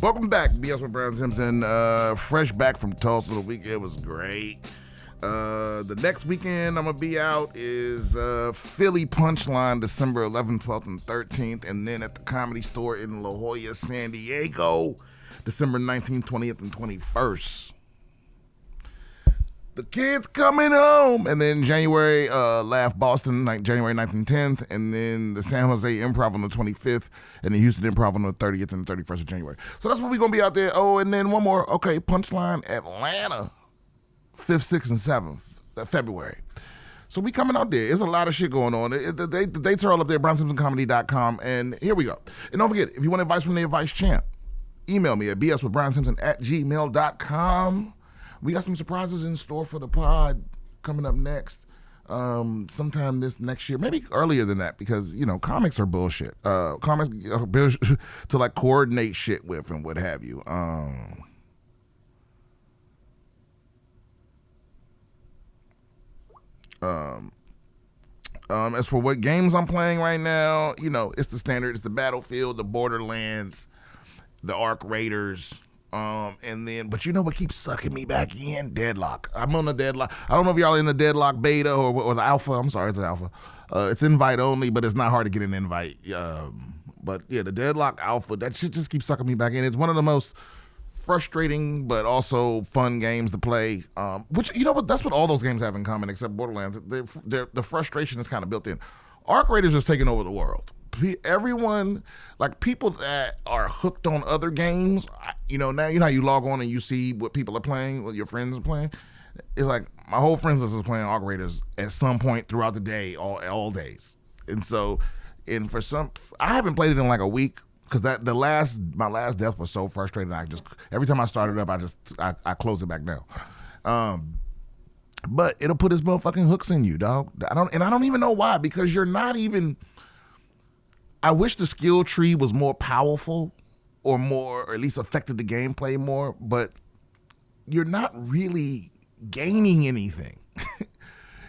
Welcome back, BS with Brian Simpson. Fresh back from Tulsa. The weekend was great. The next weekend I'm going to be out is Philly Punchline, December 11th, 12th, and 13th. And then at the Comedy Store in La Jolla, San Diego, December 19th, 20th, and 21st. The Kids Coming Home. And then January, Laugh Boston, January 9th and 10th. And then the San Jose Improv on the 25th. And the Houston Improv on the 30th and the 31st of January. So that's what we're going to be out there. Oh, and then one more. Okay, Punchline Atlanta, 5th, 6th, and 7th, February. So we coming out there. There's a lot of shit going on. The dates are all up there, BrianSimpsonComedy.com. And here we go. And don't forget, if you want advice from the advice champ, email me at BSwithBrianSimpson@gmail.com. We got some surprises in store for the pod coming up next. Sometime this next year, maybe earlier than that, because, you know, comics are bullshit. Comics are bullshit to like coordinate shit with and what have you. As for what games I'm playing right now, you know, it's the standard. It's the Battlefield, the Borderlands, the Ark Raiders. And then, but you know what keeps sucking me back in? Deadlock. I'm on the Deadlock. I don't know if y'all in the Deadlock beta or the alpha. I'm sorry, it's an alpha. It's invite only, but it's not hard to get an invite. But yeah, the Deadlock alpha, that shit just keeps sucking me back in. It's one of the most frustrating but also fun games to play. Which, you know what, that's what all those games have in common except Borderlands. The frustration is kind of built in. Ark Raiders is taking over the world. Everyone, like people that are hooked on other games, you know, now you know how you log on and you see what people are playing, what your friends are playing. It's like my whole friends list is playing Ark Raiders at some point throughout the day, all days. And so, for some, I haven't played it in like a week because my last death was so frustrating. Every time I started up, I close it back down. But it'll put its motherfucking hooks in you, dog. I don't even know why, because you're not even. I wish the skill tree was more powerful or at least affected the gameplay more, but you're not really gaining anything.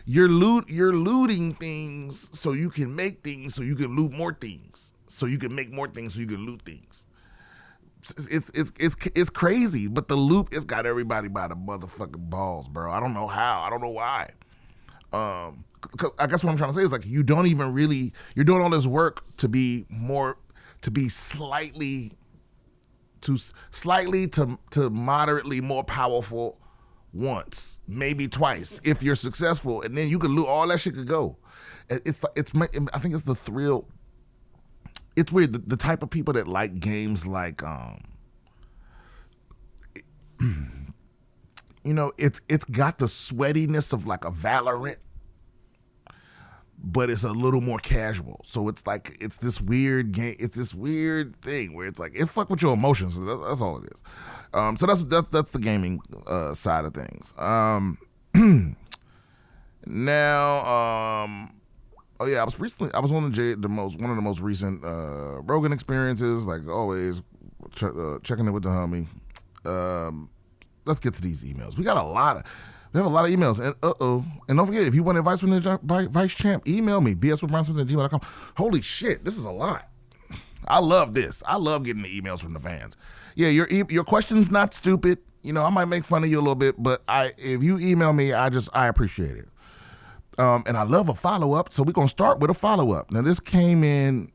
You're looting things so you can make things so you can loot more things. So you can make more things so you can loot things. It's crazy, but the loop has got everybody by the motherfucking balls, bro. I don't know how. I don't know why. I guess what I'm trying to say is like you're doing all this work to be slightly to moderately more powerful once, maybe twice if you're successful, and then you can loot all that shit could go. I think it's the thrill. It's weird the type of people that like games like you know, it's got the sweatiness of like a Valorant, but it's a little more casual. So it's like, it's this weird game. It's this weird thing where it's like, it fuck with your emotions. That's all it is. So that's the gaming side of things. Now, oh yeah, I was on one of the most recent Rogan experiences. Like always, checking in with the homie. Let's get to these emails. We have a lot of emails, and and don't forget, if you want advice from the vice champ, email me, BSwithBrianSimpson@gmail.com. Holy shit, this is a lot. I love this. I love getting the emails from the fans. Yeah, your question's not stupid. You know, I might make fun of you a little bit, but if you email me, I appreciate it. And I love a follow-up, so we're going to start with a follow-up. Now, this came in,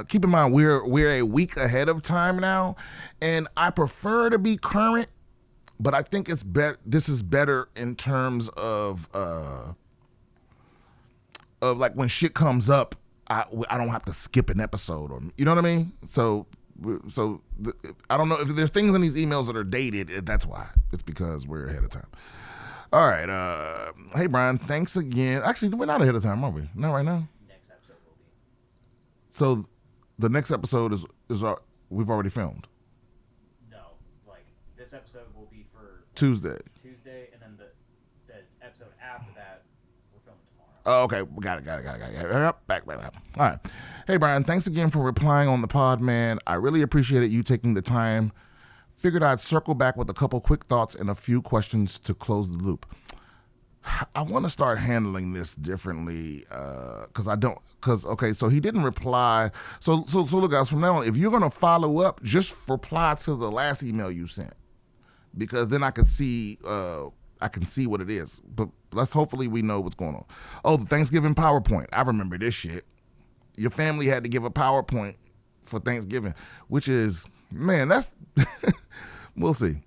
keep in mind, we're a week ahead of time now, and I prefer to be current, but I think this is better in terms of like when shit comes up, I don't have to skip an episode, or you know what I mean? So I don't know if there's things in these emails that are dated. That's why. It's because we're ahead of time. All right. Hey, Brian, thanks again. Actually, we're not ahead of time, are we? Not right now? Next episode will be. So the next episode is we've already filmed? No. Like, this episode will be for Tuesday, and then the episode after that, we're filming tomorrow. Oh, okay. Got it. Back. All right. Hey, Brian, thanks again for replying on the pod, man. I really appreciated you taking the time. Figured I'd circle back with a couple quick thoughts and a few questions to close the loop. I want to start handling this differently so he didn't reply. So look, guys, from now on, if you're gonna follow up, just reply to the last email you sent, because then I can see what it is. But hopefully we know what's going on. Oh, the Thanksgiving PowerPoint. I remember this shit. Your family had to give a PowerPoint for Thanksgiving, which is, man, that's we'll see.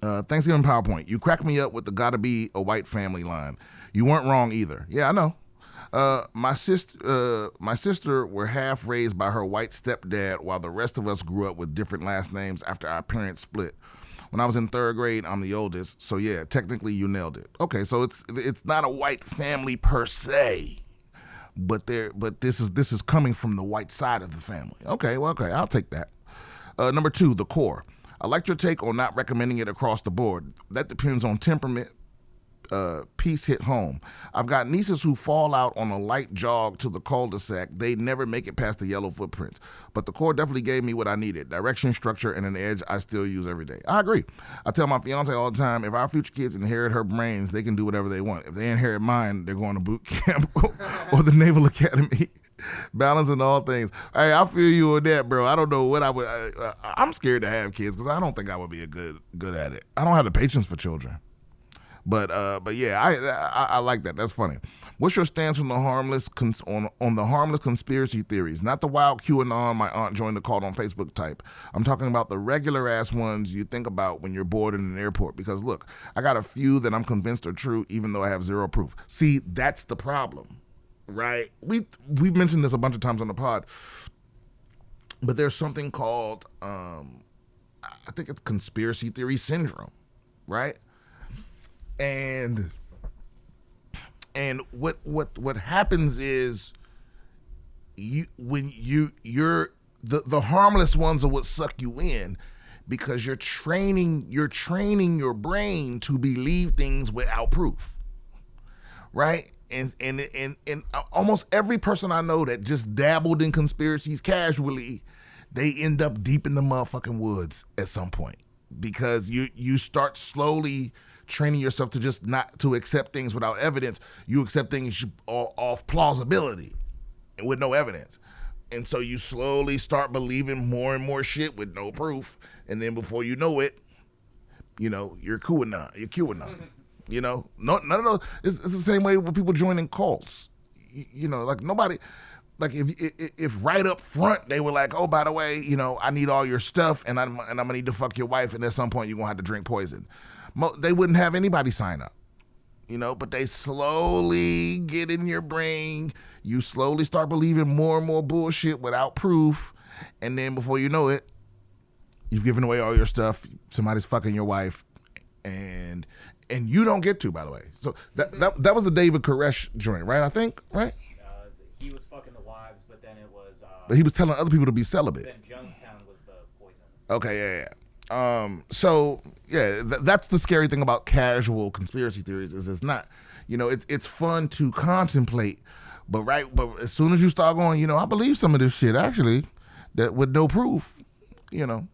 Thanksgiving PowerPoint. You crack me up with the "gotta be a white family" line. You weren't wrong either. Yeah, I know. My sister were half raised by her white stepdad, while the rest of us grew up with different last names after our parents split. When I was in 3rd grade, I'm the oldest, so yeah, technically you nailed it. Okay, so it's not a white family per se, but this is coming from the white side of the family. Okay, I'll take that. Number 2, the core. I liked your take on not recommending it across the board. That depends on temperament. Peace hit home. I've got nieces who fall out on a light jog to the cul-de-sac. They never make it past the yellow footprints. But the core definitely gave me what I needed. Direction, structure, and an edge I still use every day. I agree. I tell my fiance all the time, if our future kids inherit her brains, they can do whatever they want. If they inherit mine, they're going to boot camp or the Naval Academy. Balance in all things. Hey, I feel you on that, bro. I don't know what I would. I'm scared to have kids because I don't think I would be good at it. I don't have the patience for children. But yeah, I like that. That's funny. What's your stance on the harmless on the harmless conspiracy theories? Not the wild QAnon my aunt joined the call on Facebook type. I'm talking about the regular ass ones you think about when you're bored in an airport. Because look, I got a few that I'm convinced are true, even though I have zero proof. See, that's the problem. Right? We've mentioned this a bunch of times on the pod, but there's something called I think it's conspiracy theory syndrome, right? And what happens is you're the harmless ones are what suck you in, because you're training your brain to believe things without proof, right? And almost every person I know that just dabbled in conspiracies casually, they end up deep in the motherfucking woods at some point, because you start slowly training yourself to just not to accept things without evidence. You accept things off plausibility and with no evidence. And so you slowly start believing more and more shit with no proof. And then before you know it, you're QAnon. You're QAnon. None of those. It's the same way with people joining cults. Like nobody, like if right up front they were like, oh, by the way, I need all your stuff and I'm gonna need to fuck your wife, and at some point you're gonna have to drink poison. They wouldn't have anybody sign up, but they slowly get in your brain. You slowly start believing more and more bullshit without proof, and then before you know it, you've given away all your stuff. Somebody's fucking your wife, and you don't get to, by the way. So that was the David Koresh joint, right? I think, right? He was fucking the wives, but then it was. But he was telling other people to be celibate. Then Jonestown was the poison. Okay, yeah. So yeah, that's the scary thing about casual conspiracy theories is it's not, it's fun to contemplate, but as soon as you start going, I believe some of this shit actually, that with no proof, and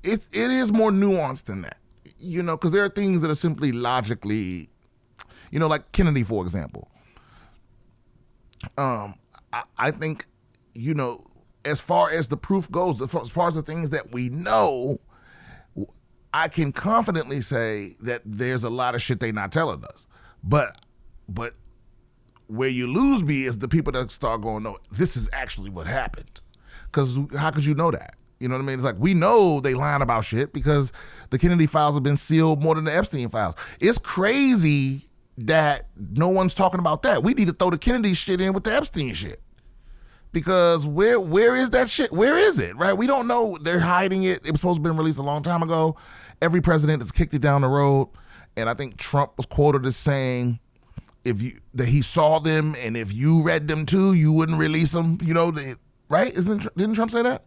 it is more nuanced than that. Because there are things that are simply logically, like Kennedy, for example. I think, as far as the proof goes, as far as the things that we know, I can confidently say that there's a lot of shit they not telling us. But where you lose me is the people that start going, no, this is actually what happened. Because how could you know that? You know what I mean? It's like, we know they lying about shit because the Kennedy files have been sealed more than the Epstein files. It's crazy that no one's talking about that. We need to throw the Kennedy shit in with the Epstein shit. Because where is that shit? Where is it, right? We don't know. They're hiding it. It was supposed to have been released a long time ago. Every president has kicked it down the road. And I think Trump was quoted as saying that he saw them, and if you read them too, you wouldn't release them, right? Didn't Trump say that?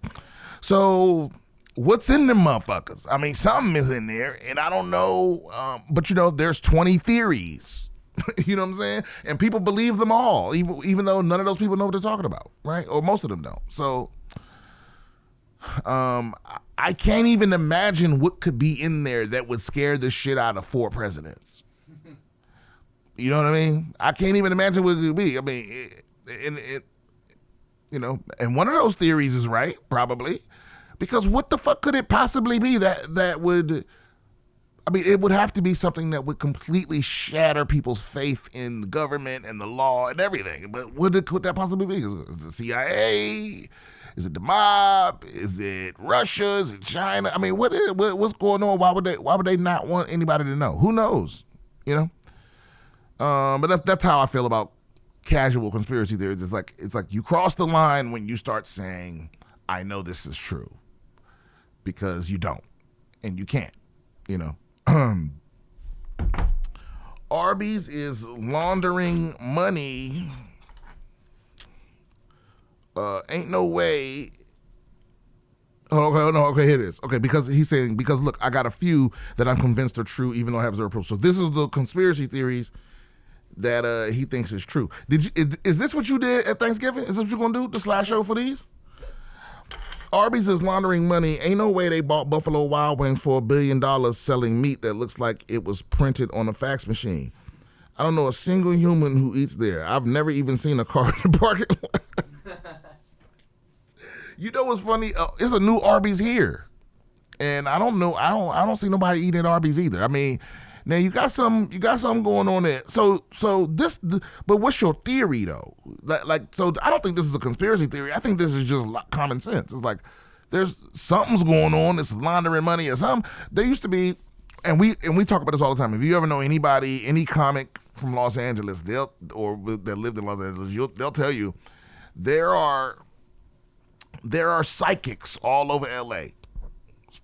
So what's in them motherfuckers? I mean, something is in there, and I don't know. But, there's 20 theories. You know what I'm saying? And people believe them all, even though none of those people know what they're talking about, right? Or most of them don't. So I can't even imagine what could be in there that would scare the shit out of 4 presidents. You know what I mean? I can't even imagine what it could be. I mean, and one of those theories is right, probably, because what the fuck could it possibly be that would? I mean, it would have to be something that would completely shatter people's faith in the government and the law and everything. But what could that possibly be? Is it the CIA? Is it the mob? Is it Russia? Is it China? I mean, what's going on? Why would they not want anybody to know? Who knows? You know. But that's how I feel about casual conspiracy theories. It's like you cross the line when you start saying, "I know this is true," because you don't, and you can't. You know. Arby's is laundering money. Ain't no way. Okay, here it is. Okay, because he's saying, because look, I got a few that I'm convinced are true, even though I have zero proof. So this is the conspiracy theories that he thinks is true. Is this what you did at Thanksgiving? Is this what you're gonna do? The slideshow for these? Arby's is laundering money. Ain't no way they bought Buffalo Wild Wings for $1 billion selling meat that looks like it was printed on a fax machine. I don't know a single human who eats there. I've never even seen a car in the parking lot. You know what's funny? It's a new Arby's here, and I don't know. I don't see nobody eating at Arby's either. I mean, now you got something going on there. So this, but what's your theory though? So I don't think this is a conspiracy theory. I think this is just common sense. It's like there's something's going on. This is laundering money or something. There used to be, and we talk about this all the time. If you ever know anybody, any comic from Los Angeles, that lived in Los Angeles, they'll tell you there are psychics all over LA.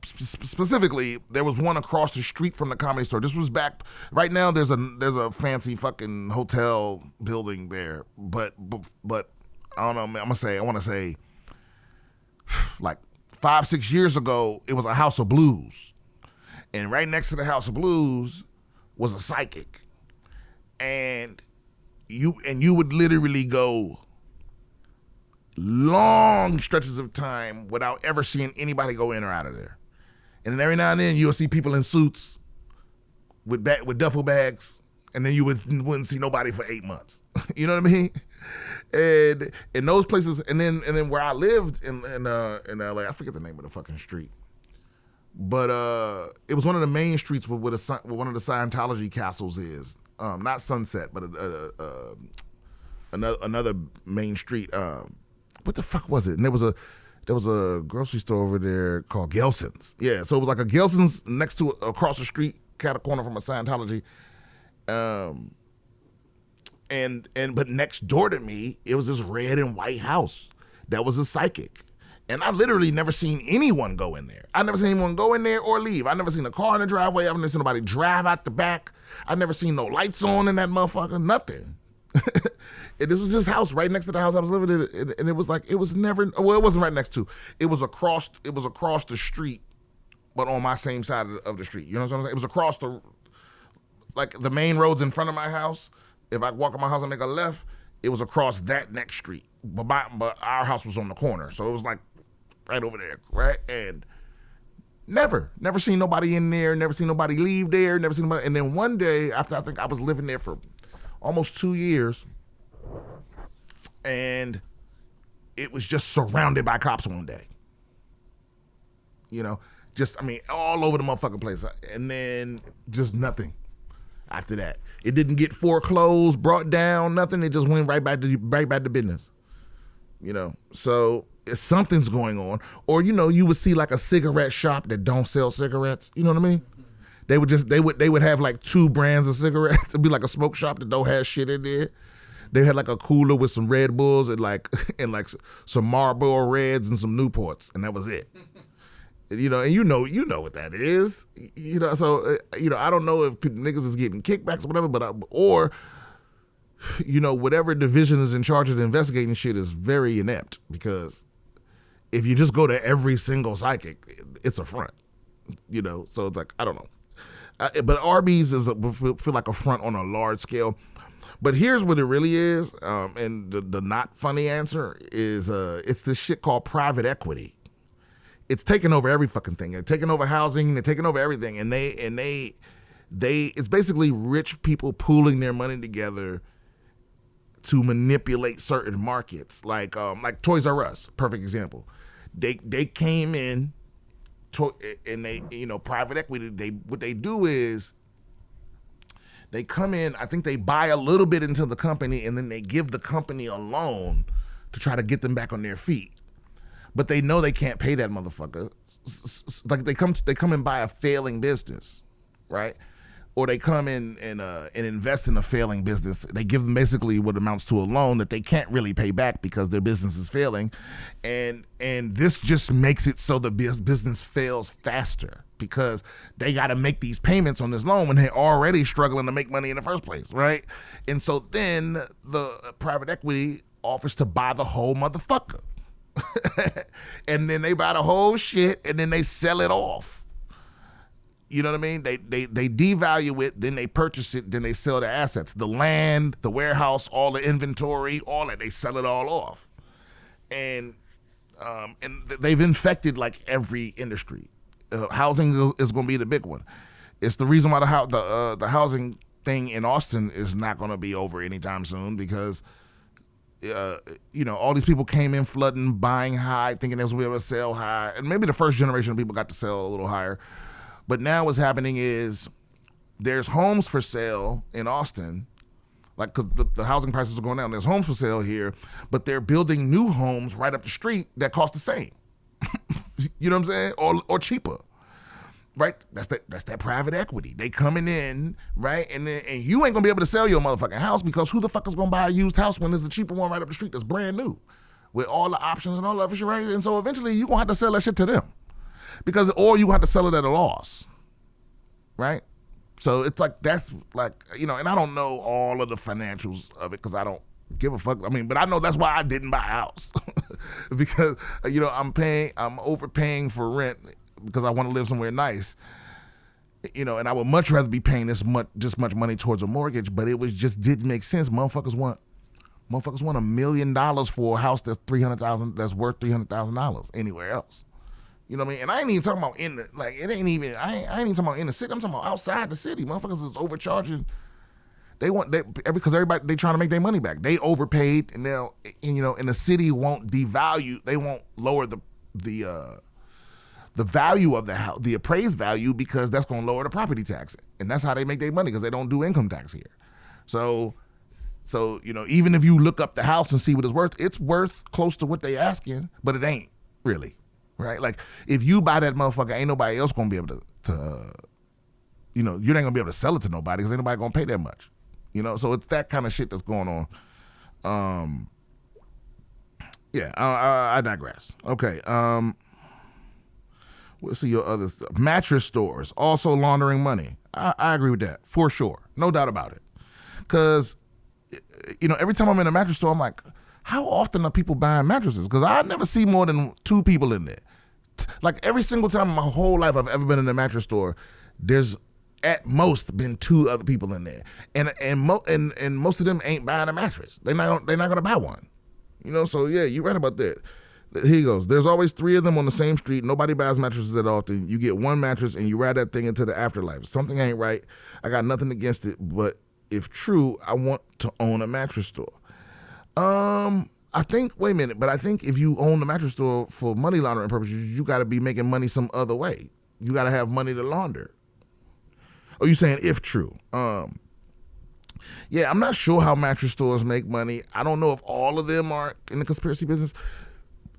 Specifically, there was one across the street from the Comedy Store. This was back. Right now, there's a fancy fucking hotel building there, but I don't know. I want to say, like 5-6 years ago, it was a House of Blues, and right next to the House of Blues was a psychic, and you would literally go long stretches of time without ever seeing anybody go in or out of there. And then every now and then you'll see people in suits with duffel bags, and then you wouldn't see nobody for 8 months. You know what I mean? And in those places, and then where I lived in LA, I forget the name of the fucking street, but it was one of the main streets where one of the Scientology castles is. Not Sunset, but another main street. What the fuck was it? And there was a grocery store over there called Gelson's. Yeah, so it was like a Gelson's next to across the street, cat a corner from a Scientology. But next door to me, it was this red and white house that was a psychic. And I literally never seen anyone go in there. I never seen anyone go in there or leave. I never seen a car in the driveway. I've never seen nobody drive out the back. I never seen no lights on in that motherfucker. Nothing. And this was this house right next to the house I was living in, and it was like, it was never, well, it wasn't right next to, it was across the street, but on my same side of the street. You know what I'm saying? It was across the main roads in front of my house. If I walk in my house and make a left, it was across that next street. But our house was on the corner, so it was like right over there, right? And never seen nobody in there, never seen nobody leave there, never seen nobody. And then one day, after I think I was living there for almost 2 years, and it was just surrounded by cops one day. You know, all over the motherfucking place. And then just nothing after that. It didn't get foreclosed, brought down, nothing. It just went right back to business. You know, so something's going on. Or, you know, you would see like a cigarette shop that don't sell cigarettes. You know what I mean? They would have like 2 brands of cigarettes. It'd be like a smoke shop that don't have shit in there. They had like a cooler with some Red Bulls and like some Marlboro Reds and some Newports, and that was it. You know, and you know what that is. You know, so I don't know if niggas is getting kickbacks or whatever, or you know, whatever division is in charge of the investigating shit is very inept, because if you just go to every single psychic, it's a front. You know, so it's like, I don't know. But Arby's feel like a front on a large scale. But here's what it really is, and the not funny answer is it's this shit called private equity. it's taking over every fucking thing. They're taking over housing. They're taking over everything. And it's basically rich people pooling their money together to manipulate certain markets, like Toys R Us, perfect example. They came in, and they, private equity. What they do is they come in. I think they buy a little bit into the company, and then they give the company a loan to try to get them back on their feet. But they know they can't pay that motherfucker. Like they come and buy a failing business, right? Or they come in and invest in a failing business. They give them basically what amounts to a loan that they can't really pay back because their business is failing, and this just makes it so the business fails faster because they got to make these payments on this loan when they're already struggling to make money in the first place, right? And so then the private equity offers to buy the whole motherfucker, and then they buy the whole shit, and then they sell it off. You know what I mean? They devalue it, then they purchase it, then they sell the assets, the land, the warehouse, all the inventory, all that. They sell it all off, and they've infected like every industry. Housing is going to be the big one. It's the reason why the housing thing in Austin is not going to be over anytime soon because all these people came in flooding, buying high, thinking they was going to be able to sell high, and maybe the first generation of people got to sell a little higher. But now what's happening is there's homes for sale in Austin, like because the housing prices are going down. There's homes for sale here, but they're building new homes right up the street that cost the same. You know what I'm saying? Or cheaper, right? That's that private equity. They coming in, right? And you ain't gonna be able to sell your motherfucking house because who the fuck is gonna buy a used house when there's a cheaper one right up the street that's brand new, with all the options and all that shit, right? And so eventually you gonna have to sell that shit to them. Or you have to sell it at a loss, right? So it's like, that's like, and I don't know all of the financials of it because I don't give a fuck. I mean, but I know that's why I didn't buy a house because, I'm overpaying for rent because I want to live somewhere nice, and I would much rather be paying this much money towards a mortgage, but it didn't make sense. Motherfuckers want $1 million for a house that's worth $300,000 anywhere else. You know what I mean? And I ain't even talking about I ain't even talking about in the city. I'm talking about outside the city. Motherfuckers is overcharging. Because everybody, they trying to make their money back. They overpaid, and now, and the city won't devalue. They won't lower the value of the house, the appraised value, because that's going to lower the property tax. And that's how they make their money, because they don't do income tax here. So even if you look up the house and see what it's worth close to what they asking, but it ain't really. Right? Like, if you buy that motherfucker, ain't nobody else gonna be able to you ain't gonna be able to sell it to nobody because ain't nobody gonna pay that much. So it's that kind of shit that's going on. I digress. Okay. Let's see your other stuff. Mattress stores also laundering money. I agree with that for sure, no doubt about it. Because every time I'm in a mattress store, I'm like, how often are people buying mattresses? Because I never see more than 2 people in there. Like, every single time in my whole life I've ever been in a mattress store, there's at most been 2 other people in there, and most of them ain't buying a mattress. They're not gonna buy one. So yeah, you're right about that. Here he goes. There's always 3 of them on the same street. Nobody buys mattresses that often. You get one mattress and you ride that thing into the afterlife. Something ain't right. I got nothing against it, but if true, I want to own a mattress store. I think if you own the mattress store for money laundering purposes, you got to be making money some other way. You got to have money to launder. Oh, you saying if true? Yeah, I'm not sure how mattress stores make money. I don't know if all of them are in the conspiracy business.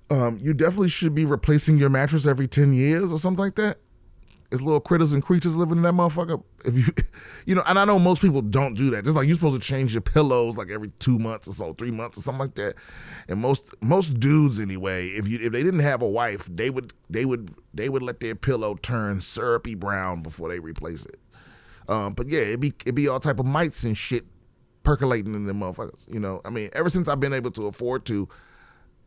You definitely should be replacing your mattress every 10 years or something like that. It's little critters and creatures living in that motherfucker. If you, and I know most people don't do that. Just like you're supposed to change your pillows like every 2 months or so, 3 months or something like that. And most dudes anyway, if they didn't have a wife, they would let their pillow turn syrupy brown before they replace it. But yeah, it'd be all type of mites and shit percolating in them motherfuckers. I mean, ever since I've been able to afford to,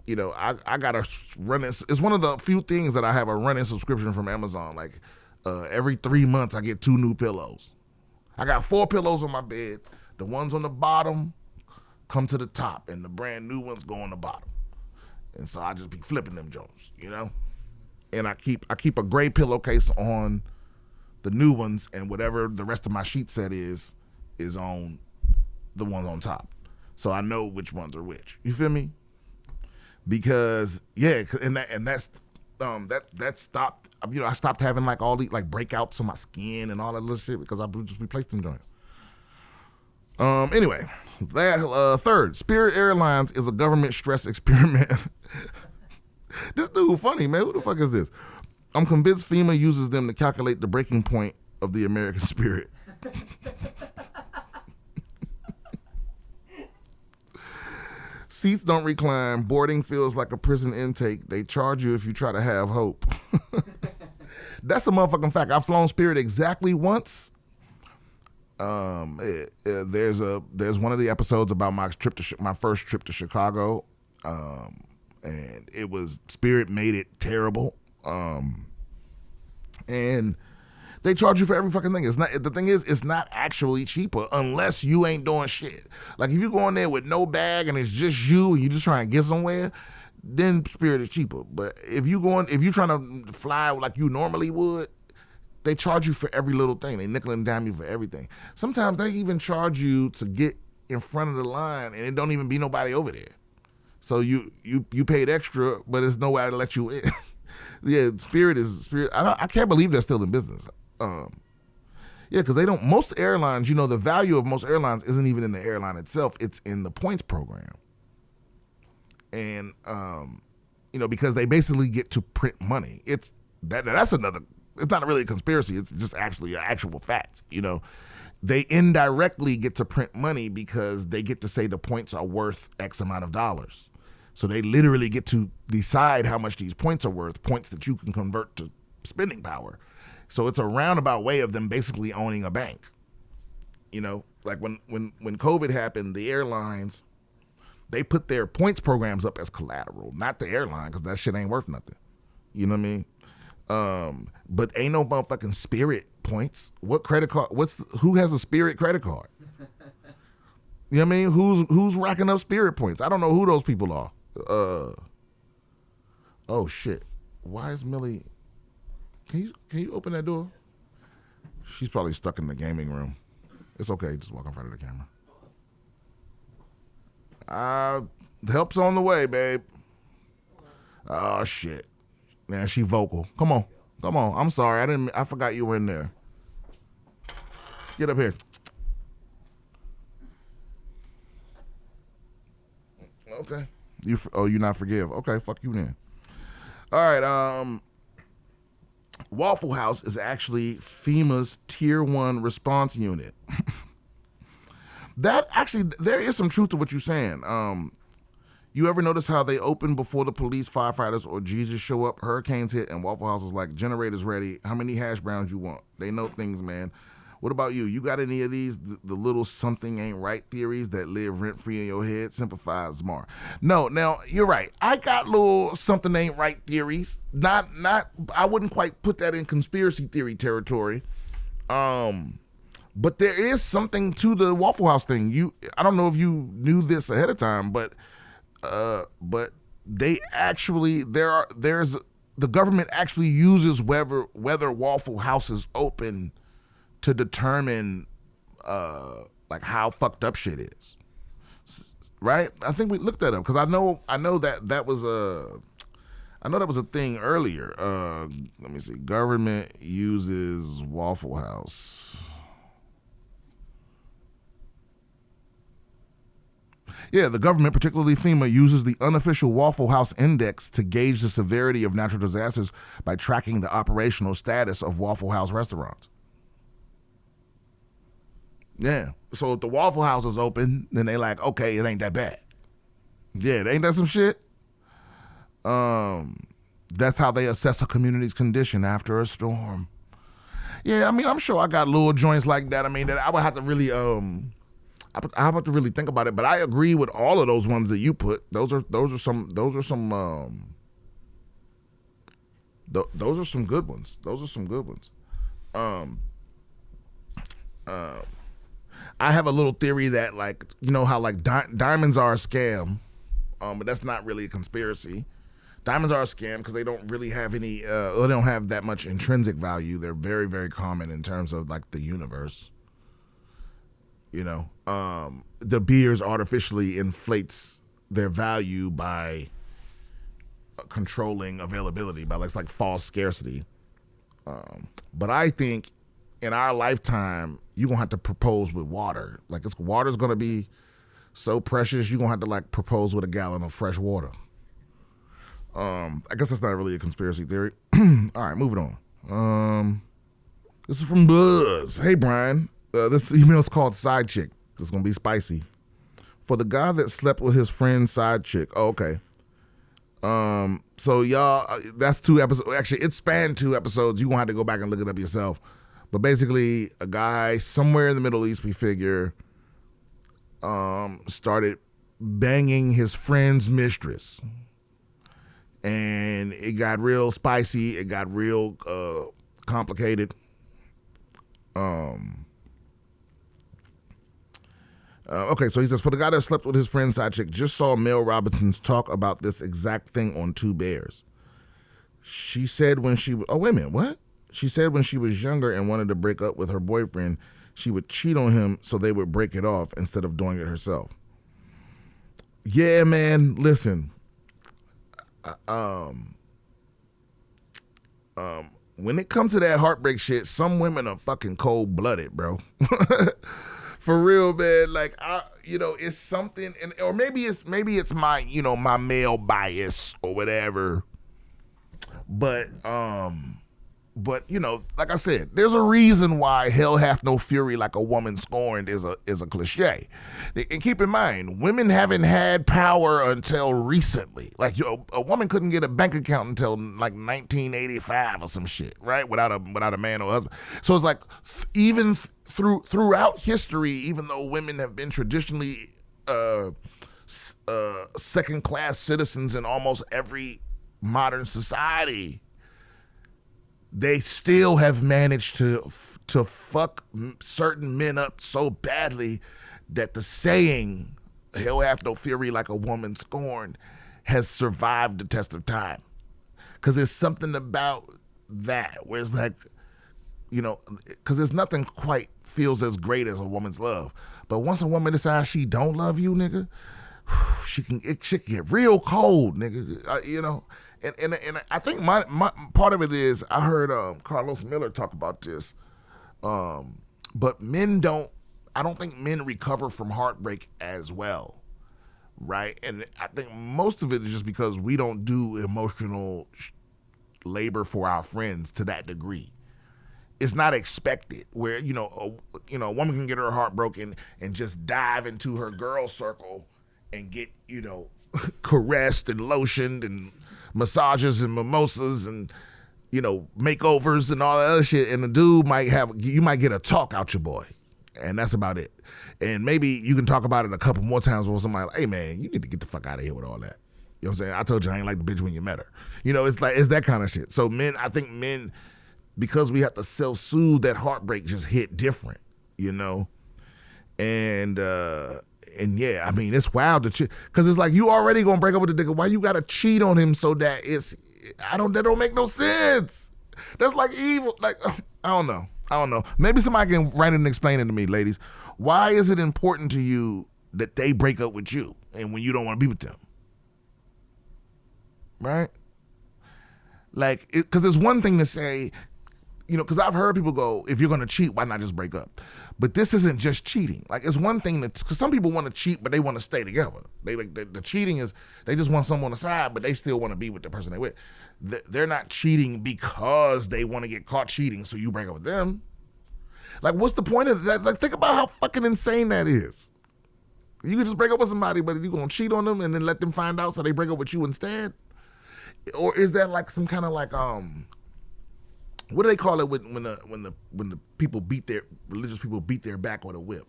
I got a running. It's one of the few things that I have a running subscription from Amazon. Like, every 3 months I get 2 new pillows. I got 4 pillows on my bed. The ones on the bottom come to the top, and the brand new ones go on the bottom. And so I just be flipping them Jones, and I keep a gray pillowcase on the new ones, and whatever the rest of my sheet set is on the ones on top, so I know which ones are which. You feel me? Because that stopped. I stopped having like all these like breakouts on my skin and all that little shit because I just replaced them joints. Anyway, third, Spirit Airlines is a government stress experiment. This dude funny, man. Who the fuck is this? I'm convinced FEMA uses them to calculate the breaking point of the American spirit. Seats don't recline. Boarding feels like a prison intake. They charge you if you try to have hope. That's a motherfucking fact. I've flown Spirit exactly once. There's one of the episodes about my first trip to Chicago, and it was Spirit made it terrible, and they charge you for every fucking thing. It's not actually cheaper unless you ain't doing shit. Like if you go in there with no bag and it's just you and you just trying to get somewhere, then Spirit is cheaper. But if you're trying to fly like you normally would, they charge you for every little thing. They nickel and dime you for everything. Sometimes they even charge you to get in front of the line and it don't even be nobody over there. So you paid extra, but there's nowhere to let you in. Yeah, Spirit. I can't believe they're still in business. Because they don't. Most airlines, the value of most airlines isn't even in the airline itself. It's in the points program, and because they basically get to print money. That's another. It's not really a conspiracy. It's just actually an actual fact. They indirectly get to print money because they get to say the points are worth X amount of dollars. So they literally get to decide how much these points are worth. Points that you can convert to spending power. So it's a roundabout way of them basically owning a bank. Like when COVID happened, the airlines, they put their points programs up as collateral, not the airline, because that shit ain't worth nothing. You know what I mean? But ain't no motherfucking Spirit points. What credit card? Who has a Spirit credit card? You know what I mean? Who's racking up Spirit points? I don't know who those people are. Oh shit! Why is Millie? Can you open that door? She's probably stuck in the gaming room. It's okay. Just walk in front of the camera. Help's on the way, babe. Oh shit! Man, she vocal. Come on. I'm sorry. I forgot you were in there. Get up here. Okay. You not forgive. Okay, fuck you then. All right. Waffle House is actually FEMA's Tier 1 response unit. There is some truth to what you're saying. You ever notice how they open before the police, firefighters, or Jesus show up? Hurricanes hit, and Waffle House is like, generators ready. How many hash browns you want? They know things, man. What about you? You got any of these, the little something ain't right theories that live rent-free in your head? Sympathize more. No, now, you're right. I got little something ain't right theories. Not. I wouldn't quite put that in conspiracy theory territory. But there is something to the Waffle House thing. I don't know if you knew this ahead of time, but they actually, the government actually uses whether Waffle House is open to determine like how fucked up shit is, right? I think we looked that up because I know that was a thing earlier. Let me see. Government uses Waffle House. Yeah, the government, particularly FEMA, uses the unofficial Waffle House Index to gauge the severity of natural disasters by tracking the operational status of Waffle House restaurants. Yeah. So if the Waffle House is open, then they like, okay, it ain't that bad. Yeah, ain't that some shit? That's how they assess a community's condition after a storm. Yeah, I mean, I'm sure I got little joints like that. I mean, that I would have to really, I have to really think about it. But I agree with all of those ones that you put. Those are some good ones. Those are some good ones. I have a little theory that, like, you know how like diamonds are a scam, but that's not really a conspiracy. Diamonds are a scam because they don't really have any, they don't have that much intrinsic value. They're very, very common in terms of like the universe. You know, the beers artificially inflates their value by controlling availability, by like false scarcity. But I think in our lifetime, you're gonna have to propose with water. Like water's gonna be so precious, you're gonna have to like propose with a gallon of fresh water. I guess that's not really a conspiracy theory. All right, moving on. This is from Buzz. Hey, Brian. This email is called Side Chick. This is gonna be spicy. For the guy that slept with his friend's side chick. Oh, okay. So y'all, that's 2 episodes. Actually, it spanned 2 episodes. You're gonna have to go back and look it up yourself. But basically, a guy somewhere in the Middle East, we figure, started banging his friend's mistress. And it got real spicy. It got real complicated. Okay, so he says, for the guy that slept with his friend's side chick, just saw Mel Robinson's talk about this exact thing on Two Bears. She said when she was, oh, wait a minute, what? She said when she was younger and wanted to break up with her boyfriend, she would cheat on him so they would break it off instead of doing it herself. Yeah, man, listen. When it comes to that heartbreak shit, some women are fucking cold-blooded, bro. For real, man. Like, it's something, or maybe it's my, my male bias or whatever. But like I said, there's a reason why hell hath no fury like a woman scorned is a cliche. And keep in mind, women haven't had power until recently. Like, a woman couldn't get a bank account until like 1985 or some shit, right? Without a man or husband. So it's like, even throughout history, even though women have been traditionally second-class citizens in almost every modern society, they still have managed to fuck certain men up so badly that the saying, hell hath no fury like a woman scorned, has survived the test of time. Because there's something about that where it's like, because there's nothing quite feels as great as a woman's love. But once a woman decides she don't love you, nigga, shit can get real cold, nigga, And I think my part of it is, I heard Carlos Miller talk about this, but I don't think men recover from heartbreak as well, right? And I think most of it is just because we don't do emotional labor for our friends to that degree. It's not expected where, a woman can get her heart broken and just dive into her girl circle and get, caressed and lotioned and massages and mimosas and, makeovers and all that other shit. And the dude you might get a talk out your boy. And that's about it. And maybe you can talk about it a couple more times with somebody like, hey man, you need to get the fuck out of here with all that. You know what I'm saying? I told you I ain't like the bitch when you met her. It's that kind of shit. So I think men, because we have to self-soothe, that heartbreak just hit different, And yeah, I mean, it's wild to cheat, because it's like, you already gonna break up with the nigga. Why you gotta cheat on him so that that don't make no sense. That's like evil. Like, I don't know. Maybe somebody can write it and explain it to me, ladies. Why is it important to you that they break up with you and when you don't want to be with them? Right? Like, because it's one thing to say, because I've heard people go, if you're going to cheat, why not just break up? But this isn't just cheating. Like, it's one thing because some people want to cheat, but they want to stay together. The cheating is, they just want someone on the side, but they still want to be with the person they're with. They're not cheating because they want to get caught cheating, so you break up with them. Like, what's the point of that? Like, think about how fucking insane that is. You can just break up with somebody, but you're going to cheat on them and then let them find out so they break up with you instead? Or is that like some kind of like, what do they call it when the people religious people beat their back with a whip?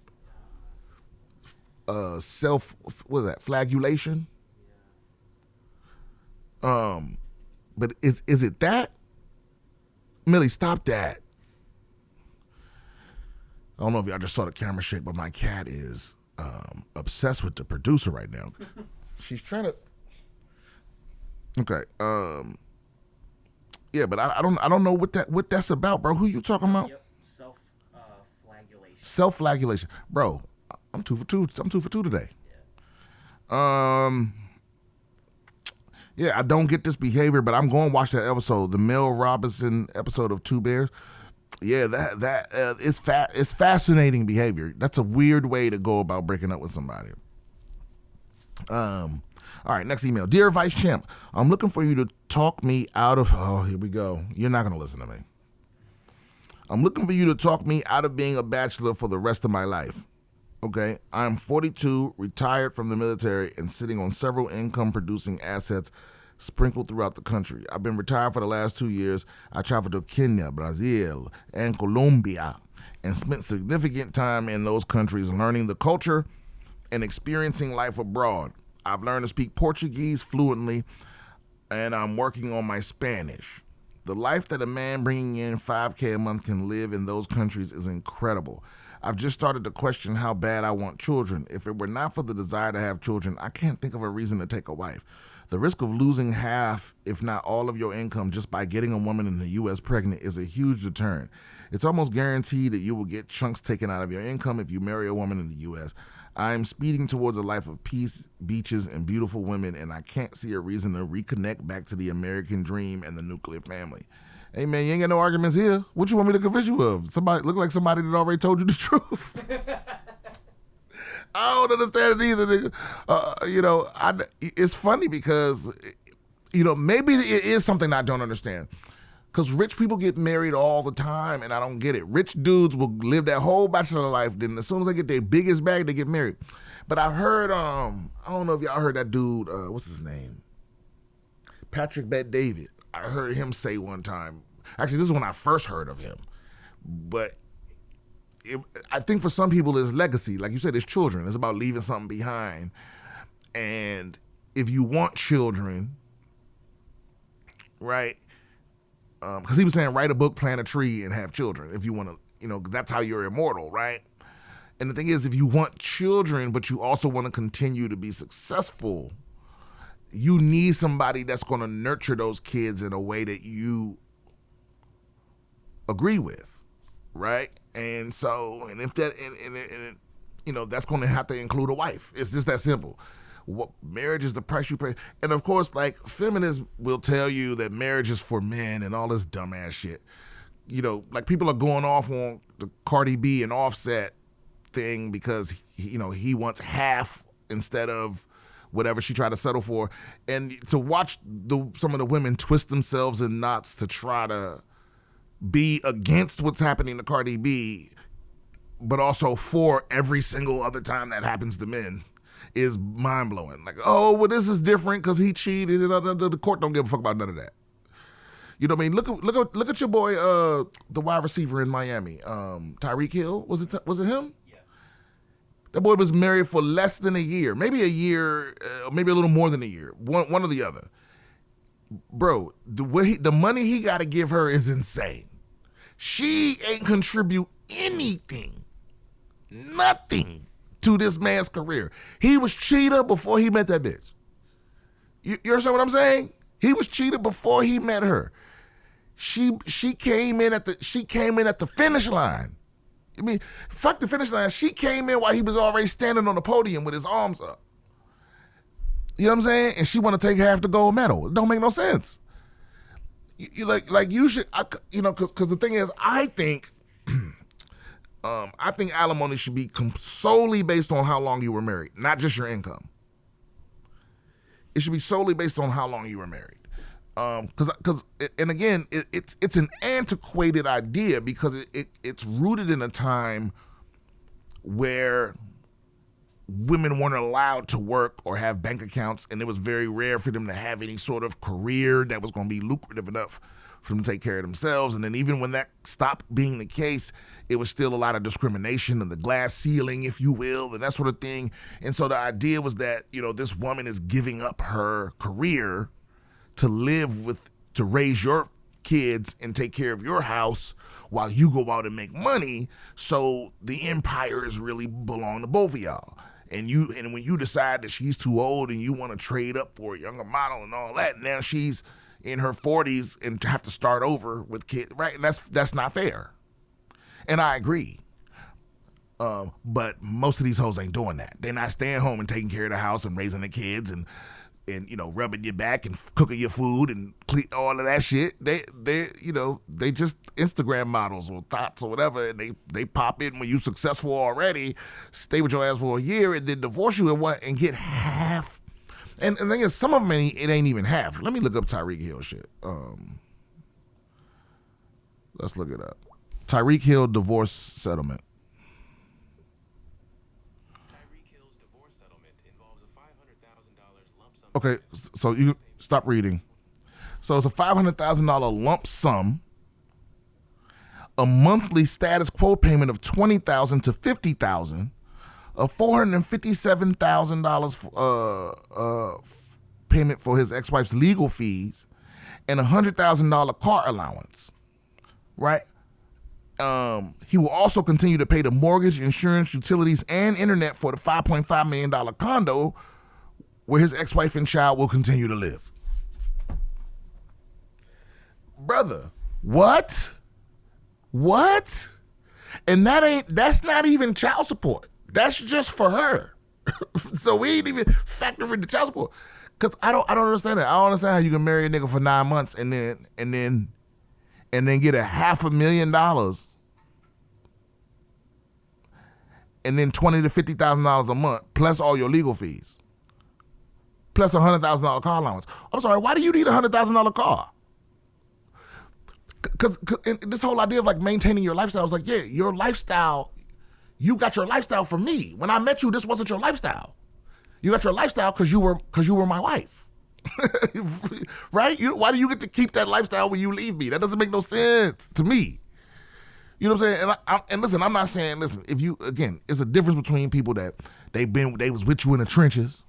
What is that? Flagellation? But is it that? Millie, stop that. I don't know if y'all just saw the camera shake, but my cat is obsessed with the producer right now. She's trying to. Okay. Yeah, but I don't know what that's about, bro. Who you talking about? Yep. Self-flagellation. Self-flagellation, bro. I'm 2 for 2. I'm 2 for 2 today. Yeah. Yeah, I don't get this behavior, but I'm going to watch that episode, the Mel Robinson episode of Two Bears. Yeah, it's fascinating behavior. That's a weird way to go about breaking up with somebody. All right, next email. Dear Vice Champ, I'm looking for you to talk me out of... Oh, here we go. You're not going to listen to me. I'm looking for you to talk me out of being a bachelor for the rest of my life. Okay, I'm 42, retired from the military, and sitting on several income-producing assets sprinkled throughout the country. I've been retired for the last 2 years. I traveled to Kenya, Brazil, and Colombia, and spent significant time in those countries learning the culture and experiencing life abroad. I've learned to speak Portuguese fluently, and I'm working on my Spanish. The life that a man bringing in $5K a month can live in those countries is incredible. I've just started to question how bad I want children. If it were not for the desire to have children, I can't think of a reason to take a wife. The risk of losing half, if not all of your income just by getting a woman in the U.S. pregnant is a huge deterrent. It's almost guaranteed that you will get chunks taken out of your income if you marry a woman in the U.S. I'm speeding towards a life of peace, beaches, and beautiful women, and I can't see a reason to reconnect back to the American dream and the nuclear family. Hey, man, you ain't got no arguments here. What you want me to convince you of? Somebody look like somebody that already told you the truth. I don't understand it either. It's funny because, maybe it is something I don't understand. Because rich people get married all the time, and I don't get it. Rich dudes will live their whole bachelor life, then as soon as they get their biggest bag, they get married. But I heard, I don't know if y'all heard that dude, what's his name? Patrick Bet-David. I heard him say one time, actually this is when I first heard of him, but I think for some people it's legacy. Like you said, it's children. It's about leaving something behind. And if you want children, right, because he was saying write a book, plant a tree, and have children. If you want to, that's how you're immortal, right? And the thing is, if you want children, but you also want to continue to be successful, you need somebody that's going to nurture those kids in a way that you agree with, right? And so, and if that, and that's going to have to include a wife. It's just that simple. What marriage is the price you pay. And of course, like feminists will tell you that marriage is for men and all this dumbass shit. Like people are going off on the Cardi B and Offset thing because, he wants half instead of whatever she tried to settle for. And to watch some of the women twist themselves in knots to try to be against what's happening to Cardi B, but also for every single other time that happens to men is mind-blowing. Like, oh, well, this is different because he cheated. And the court don't give a fuck about none of that. You know what I mean? Look at your boy, the wide receiver in Miami, Tyreek Hill. Was it him? That boy was married for less than a year, maybe a year, maybe a little more than a year, one or the other. Bro, the money he got to give her is insane. She ain't contribute anything, nothing to this man's career. He was cheated before he met that bitch. You understand what I'm saying? He was cheated before he met her. She came in at the finish line. I mean, fuck the finish line. She came in while he was already standing on the podium with his arms up. You know what I'm saying? And she want to take half the gold medal. It don't make no sense. You you should, because the thing is, I think alimony should be solely based on how long you were married, not just your income. It should be solely based on how long you were married. Because and again, it's an antiquated idea because it's rooted in a time where women weren't allowed to work or have bank accounts, and it was very rare for them to have any sort of career that was going to be lucrative enough for them to take care of themselves. And then even when that stopped being the case, it was still a lot of discrimination and the glass ceiling, if you will, and that sort of thing. And so the idea was that, this woman is giving up her career to raise your kids and take care of your house while you go out and make money. So the empires really belong to both of y'all. And when you decide that she's too old and you want to trade up for a younger model and all that, now she's in her 40s and have to start over with kids, right? And that's not fair. And I agree. But most of these hoes ain't doing that. They're not staying home and taking care of the house and raising the kids and rubbing your back and cooking your food and all of that shit. They just Instagram models or thoughts or whatever, and they pop in when you successful already, stay with your ass for a year, and then divorce you and get half. And the thing is, some of them it ain't even half. Let me look up Tyreek Hill shit. Let's look it up. Tyreek Hill divorce settlement. Okay, so you stop reading. So it's a $500,000 lump sum, a monthly status quo payment of $20,000 to $50,000, a $457,000 payment for his ex-wife's legal fees, and a $100,000 car allowance. Right? He will also continue to pay the mortgage, insurance, utilities, and internet for the $5.5 million condo where his ex-wife and child will continue to live. Brother, what? What? And that's not even child support. That's just for her. So we ain't even factor in the child support. Cause I don't understand it. I don't understand how you can marry a nigga for 9 months and then get $500,000 and then $20,000 to $50,000 a month plus all your legal fees. Plus a $100,000 car allowance. I'm sorry, why do you need a $100,000 car? Because this whole idea of like maintaining your lifestyle is like, yeah, your lifestyle, you got your lifestyle from me. When I met you, this wasn't your lifestyle. You got your lifestyle because you were my wife. Right? Why do you get to keep that lifestyle when you leave me? That doesn't make no sense to me. You know what I'm saying? And listen, I'm not saying, if you, again, it's a difference between people that they was with you in the trenches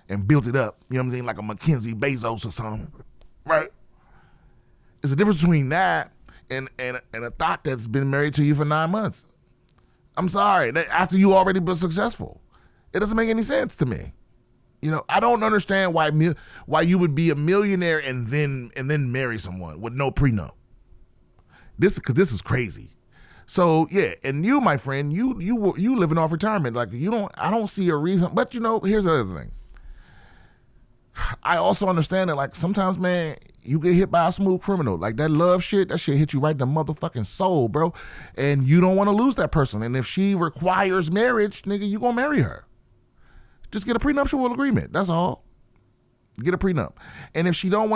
and built it up, you know what I'm saying, like a Mackenzie Bezos or something, right? It's a difference between that and a thought that's been married to you for 9 months. I'm sorry, after you already been successful. It doesn't make any sense to me. You know, I don't understand why you would be a millionaire and then marry someone with no prenup. This is crazy. So yeah, and you, my friend, you living off retirement. Like I don't see a reason. But here's the other thing. I also understand that, like, sometimes, man, you get hit by a smooth criminal. Like, that love shit, that shit hit you right in the motherfucking soul, bro. And you don't want to lose that person. And if she requires marriage, nigga, you gonna marry her. Just get a prenuptial agreement. That's all. Get a prenup. And if she doesn't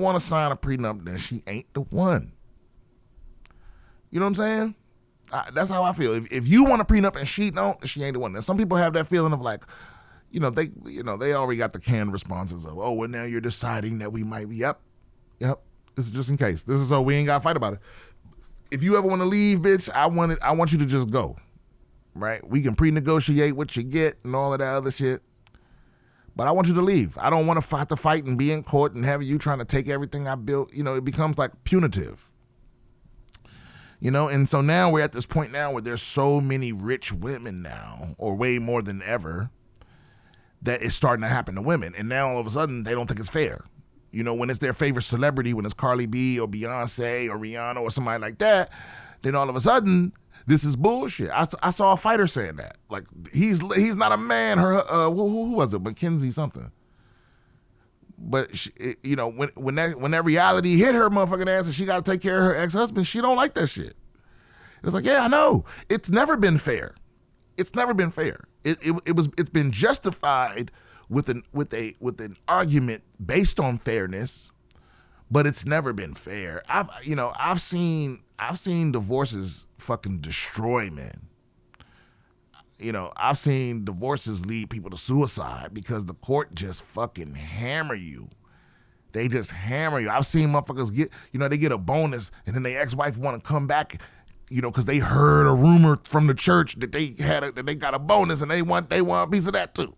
want to sign a prenup, then she ain't the one. You know what I'm saying? That's how I feel. If you want a prenup and she don't, she ain't the one. And some people have that feeling of like, they already got the canned responses of, oh, well, now you're deciding that we might be, yep. This is just in case. This is so we ain't got to fight about it. If you ever want to leave, bitch, I want you to just go, right? We can pre-negotiate what you get and all of that other shit. But I want you to leave. I don't want to have to fight and be in court and have you trying to take everything I built. It becomes like punitive. And so now we're at this point now where there's so many rich women now, or way more than ever, that it's starting to happen to women. And now all of a sudden they don't think it's fair. When it's their favorite celebrity, when it's Cardi B or Beyonce or Rihanna or somebody like that, then all of a sudden this is bullshit. I saw a fighter saying that. Like, he's not a man. Who was it? Mackenzie something. But she, when that reality hit her motherfucking ass and she got to take care of her ex-husband, she don't like that shit. It's like, yeah, I know. It's never been fair. It's never been fair. It's been justified with an argument based on fairness, but it's never been fair. I've seen divorces fucking destroy men. I've seen divorces lead people to suicide because the court just fucking hammer you. They just hammer you. I've seen motherfuckers they get a bonus and then their ex-wife want to come back, because they heard a rumor from the church that they got a bonus and they want a piece of that too.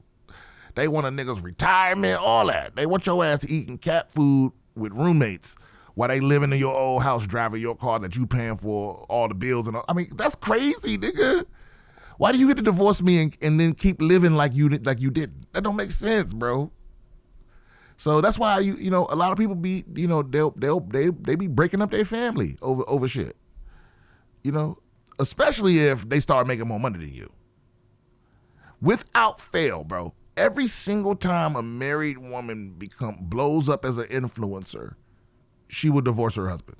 They want a nigga's retirement, all that. They want your ass eating cat food with roommates while they living in your old house, driving your car that you paying for all the bills and all. I mean, that's crazy, nigga. Why do you get to divorce me and then keep living like you didn't? That don't make sense, bro. So that's why you know a lot of people be they be breaking up their family over shit. You know, especially if they start making more money than you. Without fail, bro. Every single time a married woman blows up as an influencer, she will divorce her husband.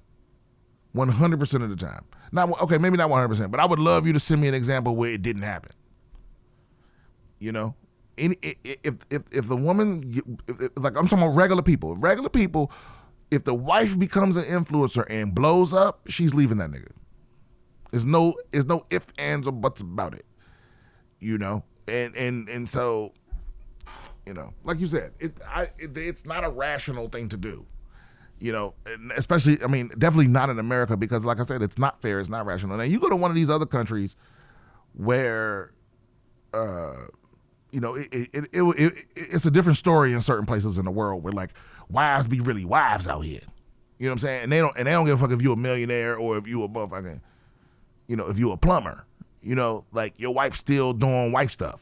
100% of the time. Maybe not 100%, but I would love you to send me an example where it didn't happen. You know, if the woman, like I'm talking about regular people, if the wife becomes an influencer and blows up, she's leaving that nigga. There's no ifs, ands, or buts about it. You know, and so, you know, like you said, it's not a rational thing to do. You know, especially, I mean, definitely not in America because, like I said, it's not fair, it's not rational. Now, you go to one of these other countries where, you know, it's a different story in certain places in the world where, like, wives be really wives out here. You know what I'm saying? And they don't give a fuck if you a millionaire or if you a motherfucking, you know, if you a plumber. You know, like your wife's still doing wife stuff.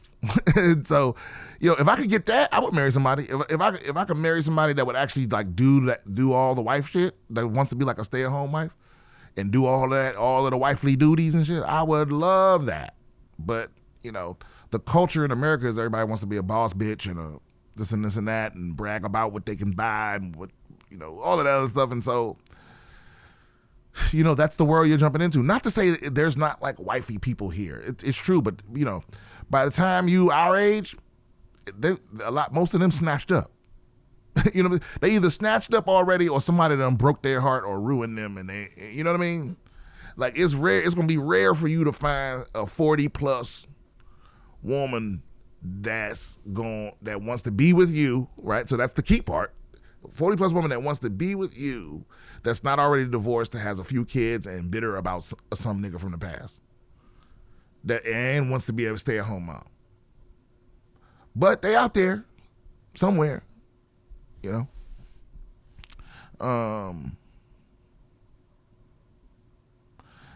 And so, you know, if I could get that, I would marry somebody. If I could marry somebody that would actually like do all the wife shit, that wants to be like a stay-at-home wife and do all of the wifely duties and shit, I would love that. But, you know, the culture in America is everybody wants to be a boss bitch and this and that and brag about what they can buy and what, you know, all of that other stuff. And so, you know, that's the world you're jumping into. Not to say there's not like wifey people here. It's true, but you know, by the time you our age, most of them snatched up. You know, they either snatched up already or somebody done broke their heart or ruined them, and they, you know what I mean? Like it's rare. It's gonna be rare for you to find a 40+ woman that wants to be with you, right? So that's the key part. 40+ woman that wants to be with you, that's not already divorced, that has a few kids and bitter about some nigga from the past, and wants to be a stay-at-home mom. But they out there somewhere, you know.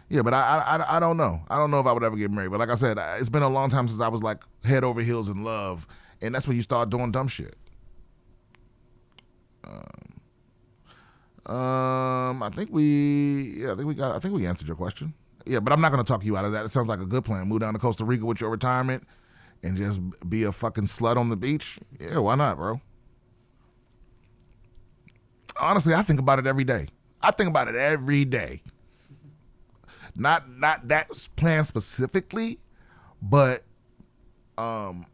Yeah, but I don't know. I don't know if I would ever get married. But like I said, it's been a long time since I was like head over heels in love, and that's when you start doing dumb shit. I think we answered your question. Yeah, but I'm not gonna talk you out of that. It sounds like a good plan. Move down to Costa Rica with your retirement and just be a fucking slut on the beach. Yeah, why not, bro? Honestly, I think about it every day. Not that plan specifically, but I'm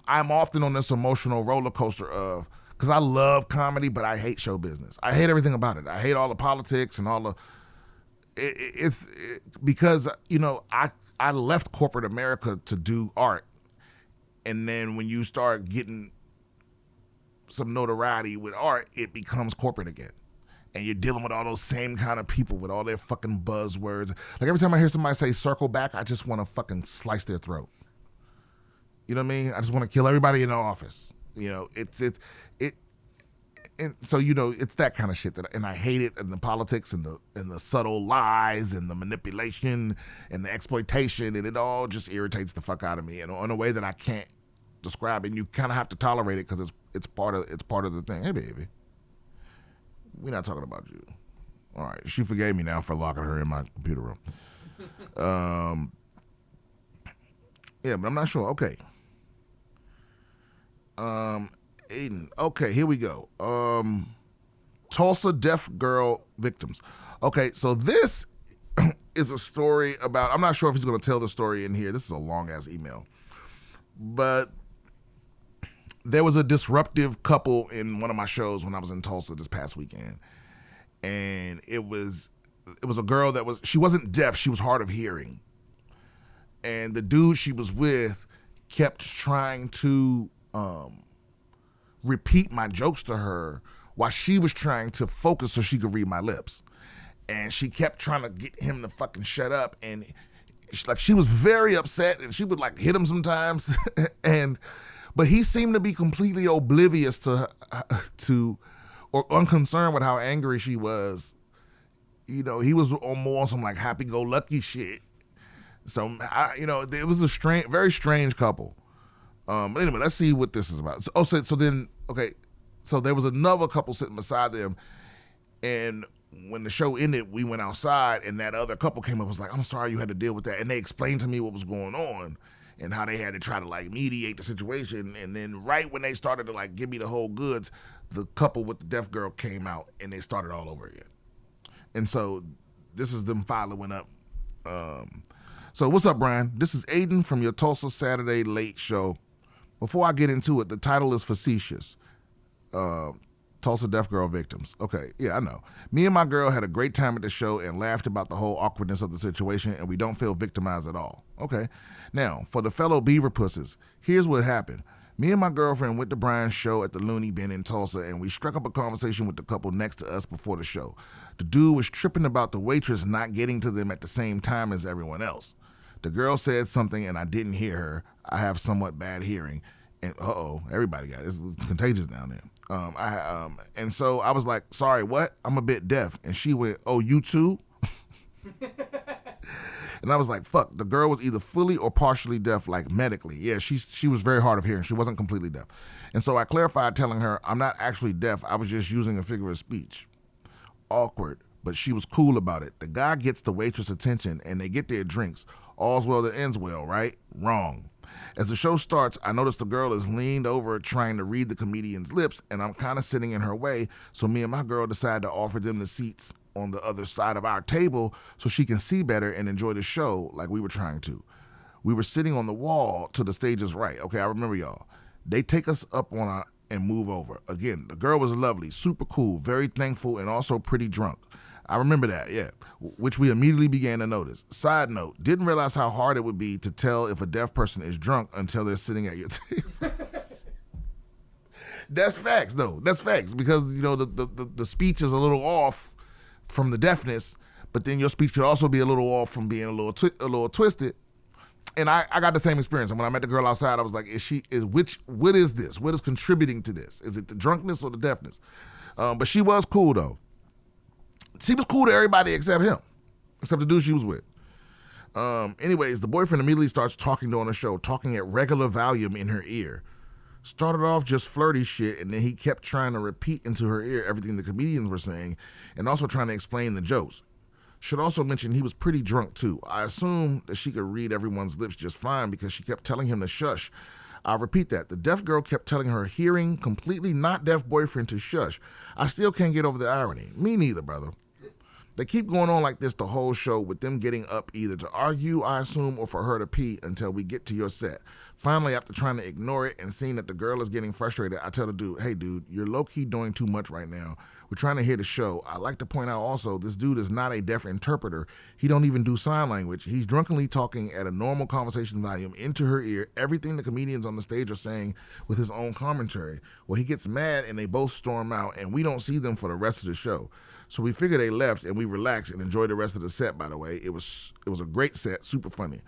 often on this emotional roller coaster of, because I love comedy, but I hate show business. I hate everything about it. I hate all the politics and all the. It's because, you know, I left corporate America to do art, and then when you start getting some notoriety with art, it becomes corporate again, and you're dealing with all those same kind of people with all their fucking buzzwords. Like every time I hear somebody say "circle back," I just want to fucking slice their throat. You know what I mean? I just want to kill everybody in the office. You know, and so, you know, it's that kind of shit and I hate it, and the politics and the subtle lies and the manipulation and the exploitation, and it all just irritates the fuck out of me, and in a way that I can't describe. And you kind of have to tolerate it because it's part of the thing. Hey, baby, we're not talking about you. All right, she forgave me now for locking her in my computer room. Yeah, but I'm not sure. Okay. Aiden. Okay, here we go. Tulsa deaf girl victims. Okay, so this is a story about, I'm not sure if he's going to tell the story in here. This is a long-ass email. But there was a disruptive couple in one of my shows when I was in Tulsa this past weekend. And it was a girl she wasn't deaf, she was hard of hearing. And the dude she was with kept trying to repeat my jokes to her while she was trying to focus so she could read my lips. And she kept trying to get him to fucking shut up, and she was very upset, and she would like hit him sometimes. But he seemed to be completely oblivious to or unconcerned with how angry she was. You know, he was more on some like happy-go-lucky shit. So it was a very strange couple. But anyway, let's see what this is about. So there was another couple sitting beside them, and when the show ended, we went outside, and that other couple came up and was like, "I'm sorry you had to deal with that," and they explained to me what was going on and how they had to try to like mediate the situation. And then right when they started to like give me the whole goods, the couple with the deaf girl came out, and they started all over again. And so this is them following up. So what's up, Brian? This is Aiden from your Tulsa Saturday Late Show. Before I get into it, the title is facetious. Tulsa Deaf Girl Victims. Okay, yeah, I know. Me and my girl had a great time at the show and laughed about the whole awkwardness of the situation, and we don't feel victimized at all. Okay. Now, for the fellow beaver pusses, here's what happened. Me and my girlfriend went to Brian's show at the Looney Bin in Tulsa, and we struck up a conversation with the couple next to us before the show. The dude was tripping about the waitress not getting to them at the same time as everyone else. The girl said something, and I didn't hear her. I have somewhat bad hearing. And everybody got it. It's contagious down there. And so I was like, sorry, what? I'm a bit deaf. And she went, oh, you too? And I was like, fuck, the girl was either fully or partially deaf, like medically. Yeah, she was very hard of hearing. She wasn't completely deaf. And so I clarified telling her, I'm not actually deaf. I was just using a figure of speech. Awkward, but she was cool about it. The guy gets the waitress attention and they get their drinks. All's well that ends well, right? Wrong. As the show starts, I notice the girl is leaned over trying to read the comedian's lips, and I'm kind of sitting in her way, so me and my girl decide to offer them the seats on the other side of our table so she can see better and enjoy the show like we were trying to. We were sitting on the wall to the stage's right. Okay, I remember y'all. They take us up on our and move over. Again, the girl was lovely, super cool, very thankful, and also pretty drunk. I remember that, yeah, which we immediately began to notice. Side note, didn't realize how hard it would be to tell if a deaf person is drunk until they're sitting at your table. That's facts, though. That's facts, because, the speech is a little off from the deafness, but then your speech could also be a little off from being a little twisted. And I got the same experience. And when I met the girl outside, I was like, what is this? What is contributing to this? Is it the drunkenness or the deafness? But she was cool, though. She was cool to everybody except him, except the dude she was with. Anyways, the boyfriend immediately starts talking to her on the show, talking at regular volume in her ear. Started off just flirty shit, and then he kept trying to repeat into her ear everything the comedians were saying, and also trying to explain the jokes. Should also mention he was pretty drunk too. I assume that she could read everyone's lips just fine because she kept telling him to shush. I'll repeat that. The deaf girl kept telling her hearing, completely not deaf boyfriend to shush. I still can't get over the irony. Me neither, brother. They keep going on like this the whole show, with them getting up either to argue, I assume, or for her to pee until we get to your set. Finally, after trying to ignore it and seeing that the girl is getting frustrated, I tell the dude, hey, dude, you're low-key doing too much right now. We're trying to hear the show. I like to point out also, this dude is not a deaf interpreter. He don't even do sign language. He's drunkenly talking at a normal conversation volume into her ear, everything the comedians on the stage are saying with his own commentary. Well, he gets mad and they both storm out, and we don't see them for the rest of the show. So we figured they left, and we relaxed and enjoyed the rest of the set, by the way. It was a great set, super funny.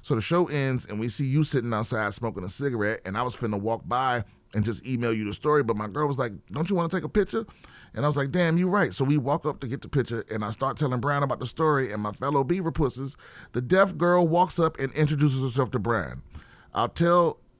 So the show ends, and we see you sitting outside smoking a cigarette, and I was finna walk by and just email you the story, but my girl was like, don't you want to take a picture? And I was like, damn, you right. So we walk up to get the picture, and I start telling Brian about the story, and my fellow beaver pusses, the deaf girl walks up and introduces herself to Brian.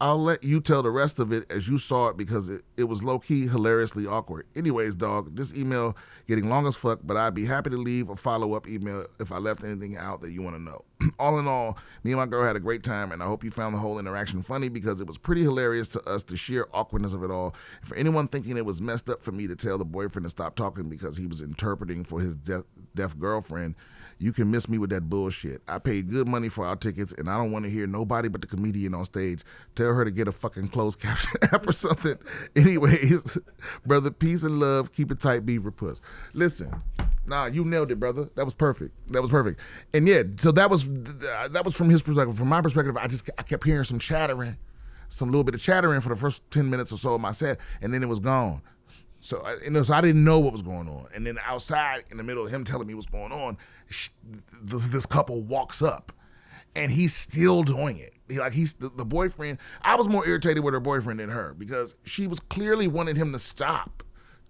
I'll let you tell the rest of it as you saw it, because it was low-key hilariously awkward. Anyways, dog, this email getting long as fuck, but I'd be happy to leave a follow-up email if I left anything out that you want to know. All in all, me and my girl had a great time, and I hope you found the whole interaction funny, because it was pretty hilarious to us, the sheer awkwardness of it all. And for anyone thinking it was messed up for me to tell the boyfriend to stop talking because he was interpreting for his deaf girlfriend, you can miss me with that bullshit. I paid good money for our tickets, and I don't want to hear nobody but the comedian on stage tell her to get a fucking closed caption app or something. Anyways, brother, peace and love. Keep it tight, beaver puss. Listen, nah, you nailed it, brother. That was perfect. And yeah, so that was from his perspective. From my perspective, I kept hearing some little bit of chattering for the first 10 minutes or so of my set, and then it was gone. So I didn't know what was going on. And then outside, in the middle of him telling me what's going on, this couple walks up, and he's still doing it. He's the boyfriend. I was more irritated with her boyfriend than her, because she was clearly wanting him to stop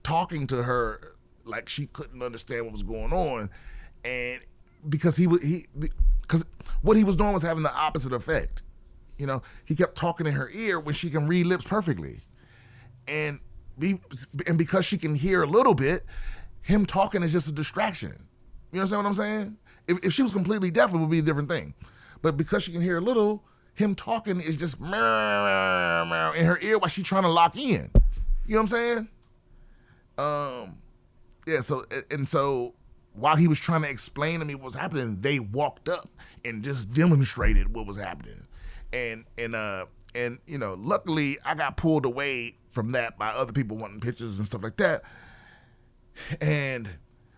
talking to her like she couldn't understand what was going on, and because because what he was doing was having the opposite effect. You know, he kept talking in her ear when she can read lips perfectly. And because she can hear a little bit, him talking is just a distraction. You understand what I'm saying? If she was completely deaf, it would be a different thing. But because she can hear a little, him talking is just in her ear while she's trying to lock in. You know what I'm saying? Yeah, so while he was trying to explain to me what was happening, they walked up and just demonstrated what was happening. And you know, luckily I got pulled away from that by other people wanting pictures and stuff like that. And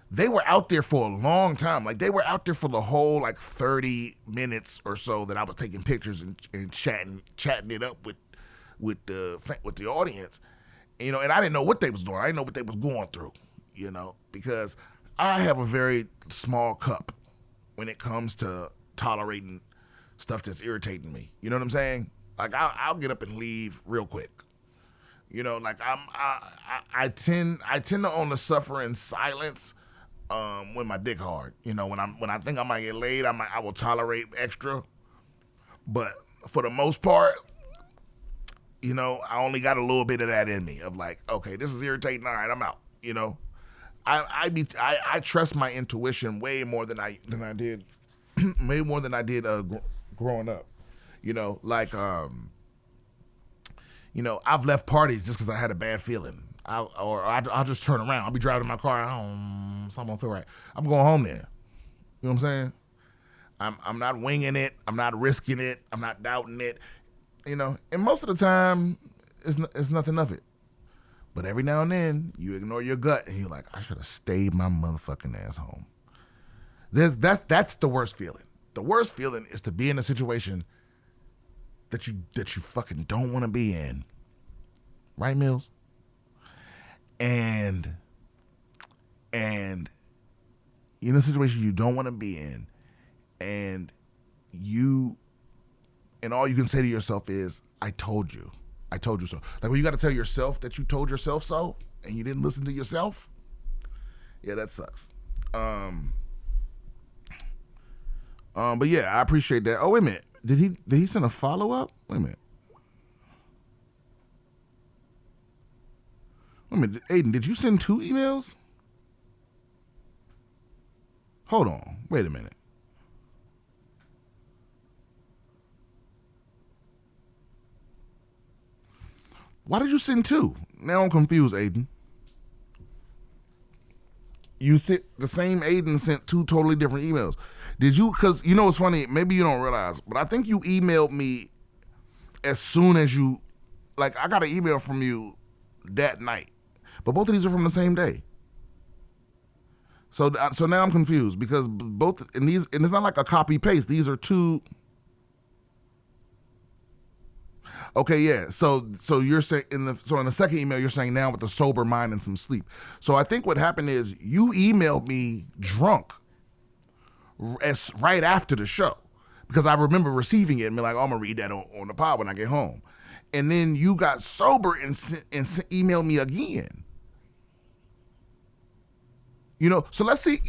they were out there for a long time. Like, they were out there for the whole, like, 30 minutes or so that I was taking pictures and chatting it up with the audience. You know, and I didn't know what they was doing. I didn't know what they was going through, you know, because I have a very small cup when it comes to tolerating stuff that's irritating me. You know what I'm saying? Like, I'll get up and leave real quick. You know, like I tend to own the suffer in silence when my dick hard. You know, when I think I might get laid, I will tolerate extra. But for the most part, you know, I only got a little bit of that in me of like, okay, this is irritating. All right, I'm out. You know, I trust my intuition way more than I did way more than I did growing up. You know, like you know, I've left parties just because I had a bad feeling. I'll just turn around. I'll be driving in my car. Something don't feel right. I'm going home then. You know what I'm saying? I'm not winging it. I'm not risking it. I'm not doubting it. You know, and most of the time, it's nothing of it. But every now and then, you ignore your gut and you're like, I should have stayed my motherfucking ass home. That's the worst feeling. The worst feeling is to be in a situation that you fucking don't want to be in. Right, Mills? And you're in a situation you don't want to be in, and all you can say to yourself is, I told you so. Like, when you got to tell yourself that you told yourself so and you didn't listen to yourself, yeah, that sucks. But yeah, I appreciate that. Oh, wait a minute. Did he send a follow-up? Wait a minute. Aiden, did you send 2 emails? Hold on. Wait a minute. Why did you send 2? Now I'm confused, Aiden. You sent the same Aiden sent 2 totally different emails. Did you? Because you know what's funny? Maybe you don't realize, but I think you emailed me as soon as you, like, I got an email from you that night. But both of these are from the same day. So now I'm confused because both, and it's not like a copy paste. These are 2. Okay, yeah. So you're saying in the second email you're saying now with a sober mind and some sleep. So I think what happened is you emailed me drunk right after the show because I remember receiving it and be like, oh, I'm gonna read that on the pod when I get home. And then you got sober and emailed me again. You know, so let's see.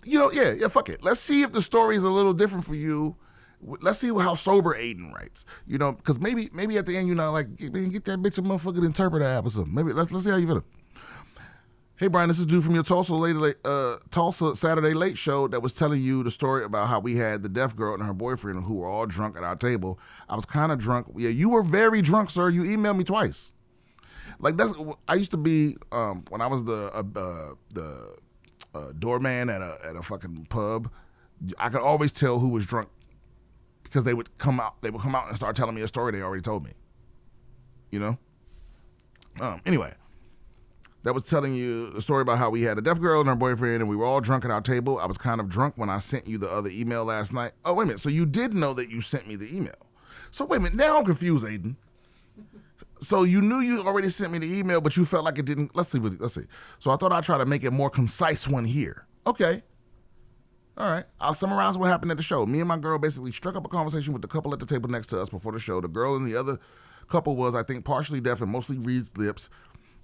You know, yeah, fuck it. Let's see if the story is a little different for you. Let's see how sober Aiden writes. You know, because maybe at the end you're not like, get that bitch a motherfucking interpreter app or something. Maybe let's see how you feel. Hey Brian, this is dude from your Tulsa Saturday Late Show that was telling you the story about how we had the deaf girl and her boyfriend who were all drunk at our table. I was kind of drunk. Yeah, you were very drunk, sir. You emailed me twice. Like I used to be when I was the doorman at a fucking pub. I could always tell who was drunk because they would come out and start telling me a story they already told me. You know. Anyway. That was telling you the story about how we had a deaf girl and her boyfriend and we were all drunk at our table. I was kind of drunk when I sent you the other email last night. Oh, wait a minute. So you did know that you sent me the email. So wait a minute. Now I'm confused, Aiden. So you knew you already sent me the email, but you felt like it didn't. Let's see. So I thought I'd try to make it more concise one here. Okay. All right. I'll summarize what happened at the show. Me and my girl basically struck up a conversation with the couple at the table next to us before the show. The girl and the other couple was, I think, partially deaf and mostly reads lips.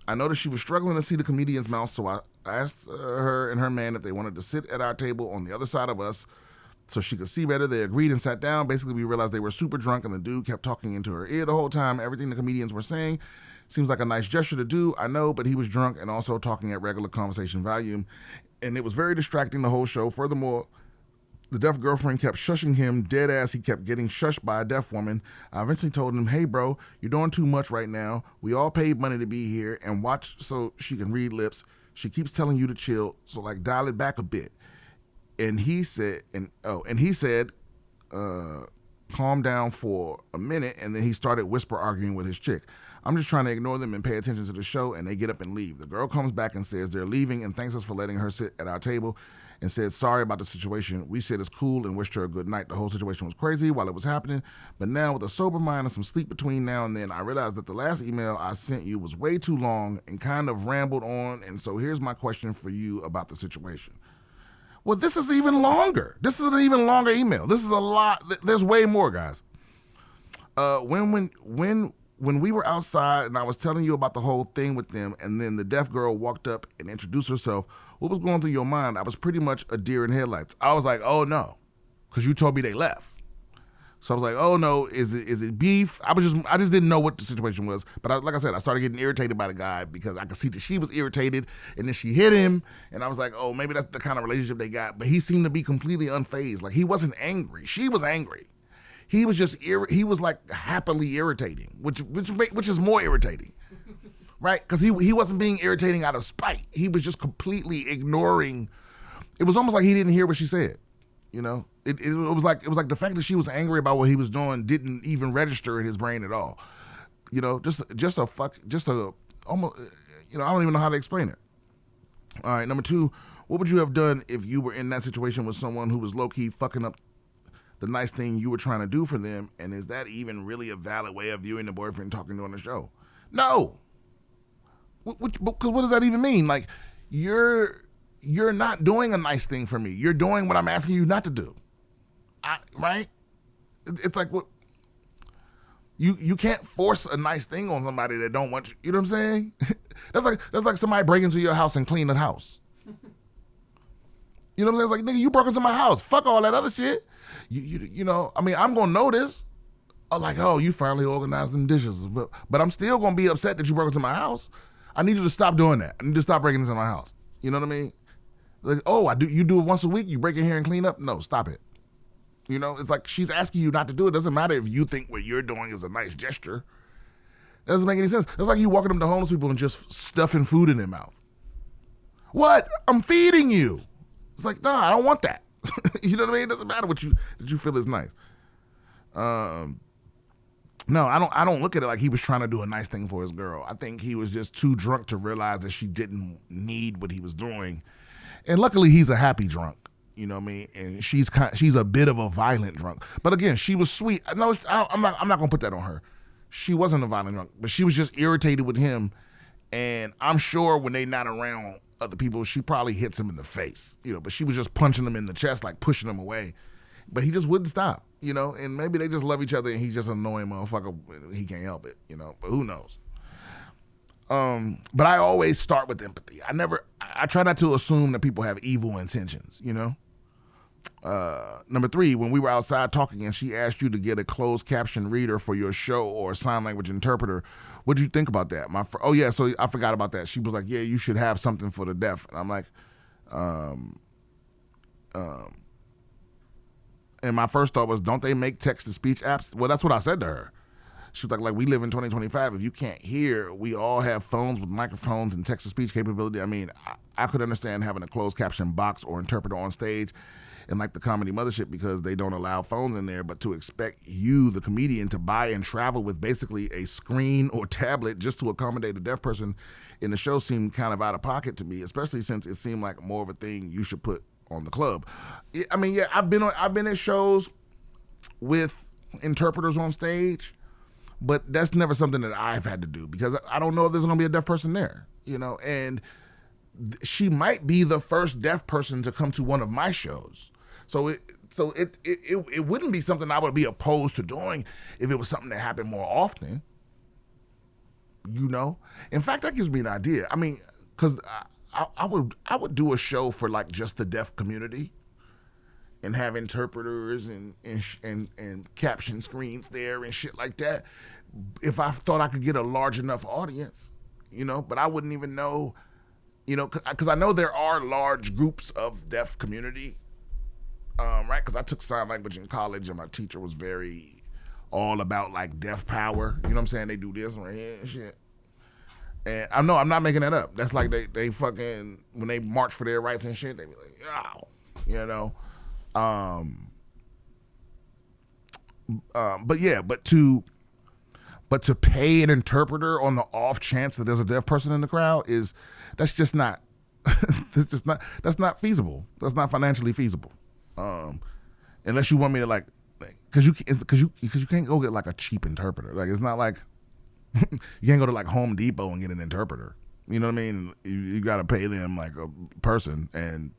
I noticed she was struggling to see the comedian's mouth, so I asked her and her man if they wanted to sit at our table on the other side of us so she could see better. They agreed and sat down. Basically, we realized they were super drunk, and the dude kept talking into her ear the whole time. Everything the comedians were saying seems like a nice gesture to do, I know, but he was drunk and also talking at regular conversation volume, and it was very distracting the whole show. Furthermore, the deaf girlfriend kept shushing him, dead ass. He kept getting shushed by a deaf woman. I eventually told him, hey, bro, you're doing too much right now. We all paid money to be here and watch so she can read lips. She keeps telling you to chill, so like dial it back a bit. And he said, calm down for a minute, and then he started whisper arguing with his chick. I'm just trying to ignore them and pay attention to the show, and they get up and leave. The girl comes back and says they're leaving and thanks us for letting her sit at our table and said sorry about the situation. We said it's cool and wished her a good night. The whole situation was crazy while it was happening, but now with a sober mind and some sleep between now and then, I realized that the last email I sent you was way too long and kind of rambled on, and so here's my question for you about the situation. Well, this is even longer. This is an even longer email. This is a lot. There's way more, guys. When we were outside and I was telling you about the whole thing with them, and then the deaf girl walked up and introduced herself, what was going through your mind? I was pretty much a deer in headlights. I was like, oh no, because you told me they left. So I was like, oh no, is it beef? I just didn't know what the situation was. But like I said, I started getting irritated by the guy because I could see that she was irritated, and then she hit him, and I was like, oh, maybe that's the kind of relationship they got. But he seemed to be completely unfazed. Like, he wasn't angry. She was angry. He was just he was like happily irritating, which is more irritating, right? Because he wasn't being irritating out of spite. He was just completely ignoring. It was almost like he didn't hear what she said. You know, it was like the fact that she was angry about what he was doing didn't even register in his brain at all. You know, almost. You know, I don't even know how to explain it. All right, number 2, what would you have done if you were in that situation with someone who was low key fucking up the nice thing you were trying to do for them? And is that even really a valid way of viewing the boyfriend talking on the show? No. Because what does that even mean? Like, you're not doing a nice thing for me. You're doing what I'm asking you not to do. Right? It's like, what? You can't force a nice thing on somebody that don't want you. You know what I'm saying? That's like somebody breaking into your house and clean the house. You know what I'm saying? It's like, nigga, you broke into my house. Fuck all that other shit. You know, I mean, I'm going to notice. Like, oh, you finally organized them dishes. But I'm still going to be upset that you broke into my house. I need you to stop doing that. I need you to stop breaking into my house. You know what I mean? Like, oh, you do it once a week? You break in here and clean up? No, stop it. You know, it's like she's asking you not to do it. It doesn't matter if you think what you're doing is a nice gesture. It doesn't make any sense. It's like you walking up to homeless people and just stuffing food in their mouth. What? I'm feeding you. It's like, nah, I don't want that. You know what I mean? It doesn't matter what you feel is nice. No, I don't look at it like he was trying to do a nice thing for his girl. I think he was just too drunk to realize that she didn't need what he was doing. And luckily, he's a happy drunk. You know what I mean? And she's a bit of a violent drunk. But again, she was sweet. No, I'm not gonna put that on her. She wasn't a violent drunk, but she was just irritated with him. And I'm sure when they not around other people, she probably hits him in the face. You know, but she was just punching him in the chest, like pushing him away. But he just wouldn't stop. You know, and maybe they just love each other and he's just an annoying motherfucker. He can't help it. You know, but who knows? But I always start with empathy. I try not to assume that people have evil intentions. You know. Number 3, when we were outside talking and she asked you to get a closed caption reader for your show or a sign language interpreter, what did you think about that? Oh yeah, so I forgot about that. She was like, yeah, you should have something for the deaf. And I'm like, and my first thought was, don't they make text-to-speech apps? Well, that's what I said to her. She was like, we live in 2025. If you can't hear, we all have phones with microphones and text-to-speech capability. I mean, I could understand having a closed caption box or interpreter on stage and like the Comedy Mothership because they don't allow phones in there, but to expect you, the comedian, to buy and travel with basically a screen or tablet just to accommodate a deaf person in the show seemed kind of out of pocket to me, especially since it seemed like more of a thing you should put on the club. I mean, yeah, I've been at shows with interpreters on stage, but that's never something that I've had to do because I don't know if there's going to be a deaf person there, you know, and she might be the first deaf person to come to one of my shows. So it wouldn't be something I would be opposed to doing if it was something that happened more often. You know, in fact, that gives me an idea. I mean, because I would do a show for like just the deaf community, and have interpreters and caption screens there and shit like that, if I thought I could get a large enough audience, but I wouldn't even know, because I know there are large groups of deaf community, right? Because I took sign language in college and my teacher was very all about like deaf power. You know what I'm saying? They do this right here and shit. And I know I'm not making that up. That's like they fucking, when they march for their rights and shit, they be like, oh, but to pay an interpreter on the off chance that there's a deaf person in the crowd that's just not that's not feasible. That's not financially feasible. Unless you want me to like, because you can't go get like a cheap interpreter. Like it's not like you can't go to like Home Depot and get an interpreter. You know what I mean? You got to pay them like a person, and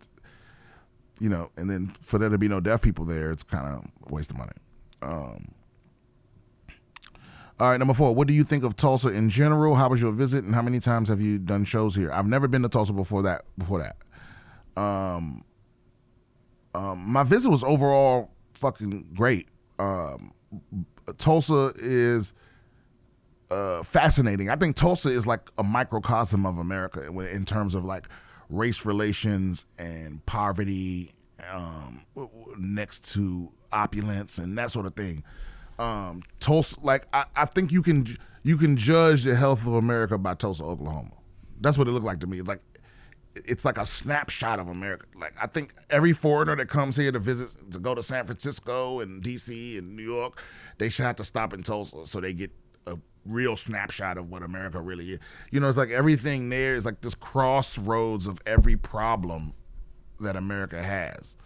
and then for there to be no deaf people there, it's kind of a waste of money. All right, number 4. What do you think of Tulsa in general? How was your visit, and how many times have you done shows here? I've never been to Tulsa before that. My visit was overall fucking great. Tulsa is fascinating. I think Tulsa is like a microcosm of America in terms of like race relations and poverty, next to opulence and that sort of thing. Tulsa, like I think you can judge the health of America by Tulsa, Oklahoma. That's what it looked like to me. It's like a snapshot of America. Like I think every foreigner that comes here to visit, to go to San Francisco and DC and New York, they should have to stop in Tulsa so they get a real snapshot of what America really is. It's like everything there is like this crossroads of every problem that America has,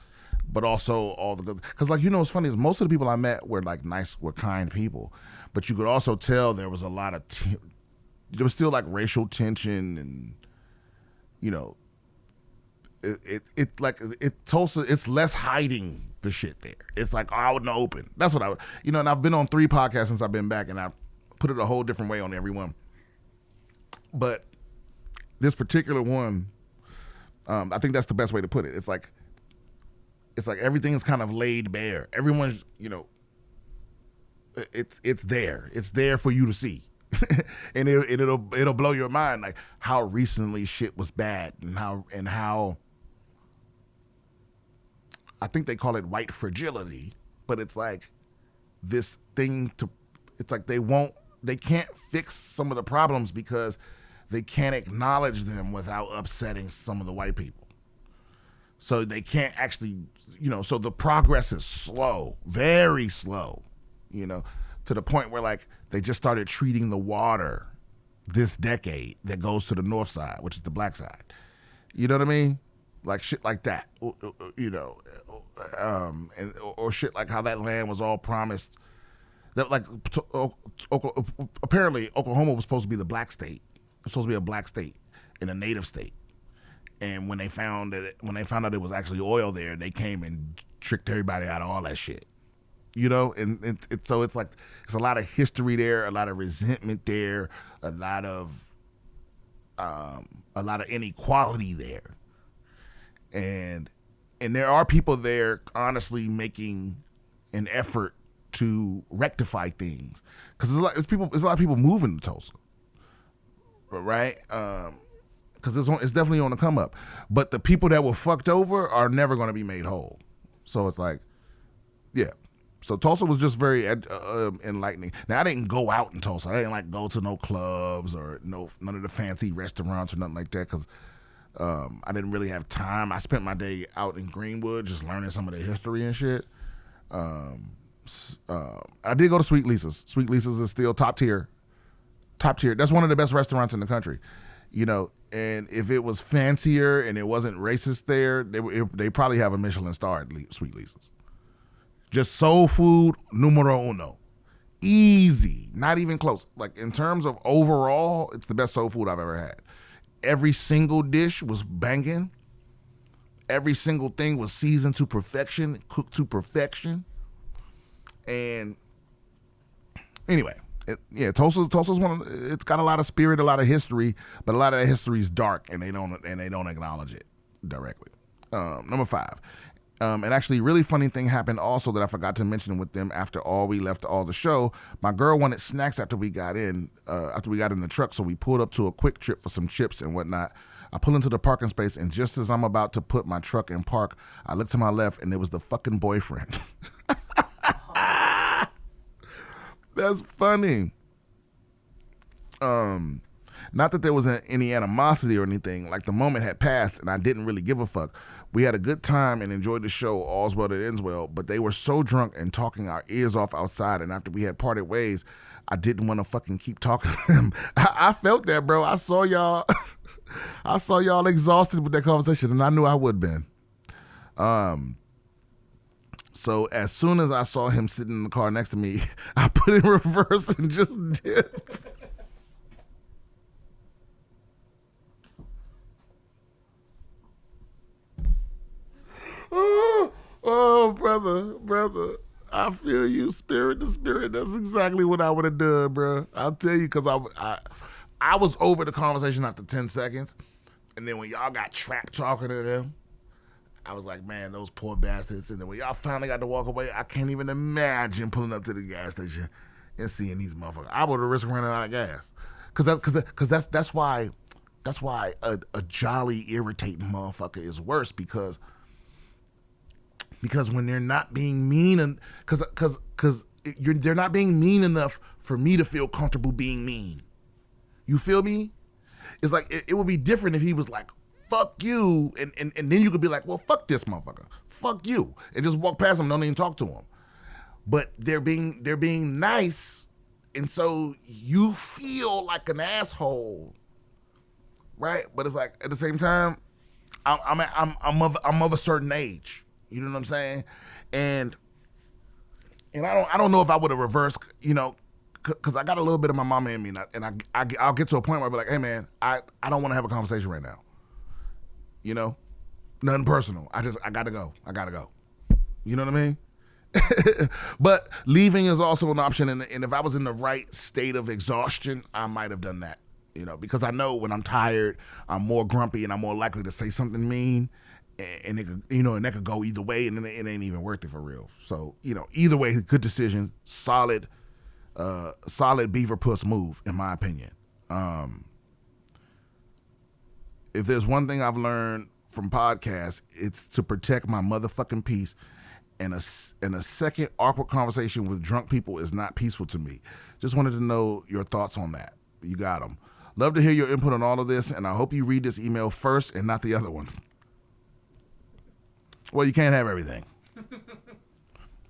but also all the good. Because what's funny is most of the people I met were like nice, were kind people, but you could also tell there was a lot of there was still like racial tension and Tulsa, it's less hiding the shit there. It's like out in the open. That's what and I've been on 3 podcasts since I've been back, and I put it a whole different way on everyone. But this particular one, I think that's the best way to put it. It's like everything is kind of laid bare. Everyone's, it's there. It's there for you to see. And it'll blow your mind, like how recently shit was bad and how I think they call it white fragility, but it's like this thing it's like they can't fix some of the problems because they can't acknowledge them without upsetting some of the white people. So they can't actually, so the progress is slow, very slow, to the point where like they just started treating the water this decade that goes to the north side, which is the black side. You know what I mean? Like shit like that, or shit like how that land was all promised. That like apparently Oklahoma was supposed to be the black state. It was supposed to be a black state and a native state. And when they found out it was actually oil there, they came and tricked everybody out of all that shit. And so it's like it's a lot of history there, a lot of resentment there, a lot of inequality there. And there are people there honestly making an effort to rectify things, because there's a lot of people moving to Tulsa, right? Because it's definitely on the come up. But the people that were fucked over are never going to be made whole. So it's like, yeah. So Tulsa was just very enlightening. Now I didn't go out in Tulsa. I didn't like go to no clubs or none of the fancy restaurants or nothing like that, because I didn't really have time. I spent my day out in Greenwood just learning some of the history and shit. I did go to Sweet Lisa's. Sweet Lisa's is still top tier. That's one of the best restaurants in the country. And if it was fancier and it wasn't racist there, they probably have a Michelin star at Sweet Lisa's. Just soul food numero uno. Easy, not even close. Like in terms of overall, it's the best soul food I've ever had. Every single dish was banging. Every single thing was seasoned to perfection, cooked to perfection. And anyway, Tulsa's it's got a lot of spirit, a lot of history, but a lot of that history is dark, and they don't acknowledge it directly. Number 5, And actually, really funny thing happened also that I forgot to mention with them after we left all the show. My girl wanted snacks after we got in the truck, so we pulled up to a Quick Trip for some chips and whatnot. I pull into the parking space, and just as I'm about to put my truck in park, I look to my left, and it was the fucking boyfriend. That's funny. Not that there was any animosity or anything. Like, the moment had passed, and I didn't really give a fuck. We had a good time and enjoyed the show, all's well that ends well, but they were so drunk and talking our ears off outside, and after we had parted ways, I didn't want to fucking keep talking to them. I felt that, bro. I saw y'all exhausted with that conversation, and I knew I would have been. So as soon as I saw him sitting in the car next to me, I put in reverse and just dipped. Oh, brother, I feel you, spirit to spirit. That's exactly what I would have done, bro. I'll tell you, because I was over the conversation after 10 seconds, and then when y'all got trapped talking to them, I was like, man, those poor bastards. And then when y'all finally got to walk away, I can't even imagine pulling up to the gas station and seeing these motherfuckers. I would have risked running out of gas, because that's why a jolly, irritating motherfucker is worse, because when they're not being mean, they're not being mean enough for me to feel comfortable being mean. You feel me? It's like, it would be different if he was like, fuck you, and then you could be like, well, fuck this motherfucker, fuck you, and just walk past him, don't even talk to him. But they're being nice, and so you feel like an asshole, right? But it's like, at the same time, I'm of a certain age. You know what I'm saying? And I don't know if I would have reversed, because I got a little bit of my mama in me, and I'll get to a point where I'll be like, hey man, I don't want to have a conversation right now. Nothing personal. I gotta go. You know what I mean? But leaving is also an option, and if I was in the right state of exhaustion, I might have done that. Because I know when I'm tired, I'm more grumpy and I'm more likely to say something mean. And it could, and that could go either way, and it ain't even worth it for real. So, either way, good decision, solid beaver puss move, in my opinion. If there's one thing I've learned from podcasts, it's to protect my motherfucking peace. And a second awkward conversation with drunk people is not peaceful to me. Just wanted to know your thoughts on that. You got them. Love to hear your input on all of this, and I hope you read this email first and not the other one. Well, you can't have everything.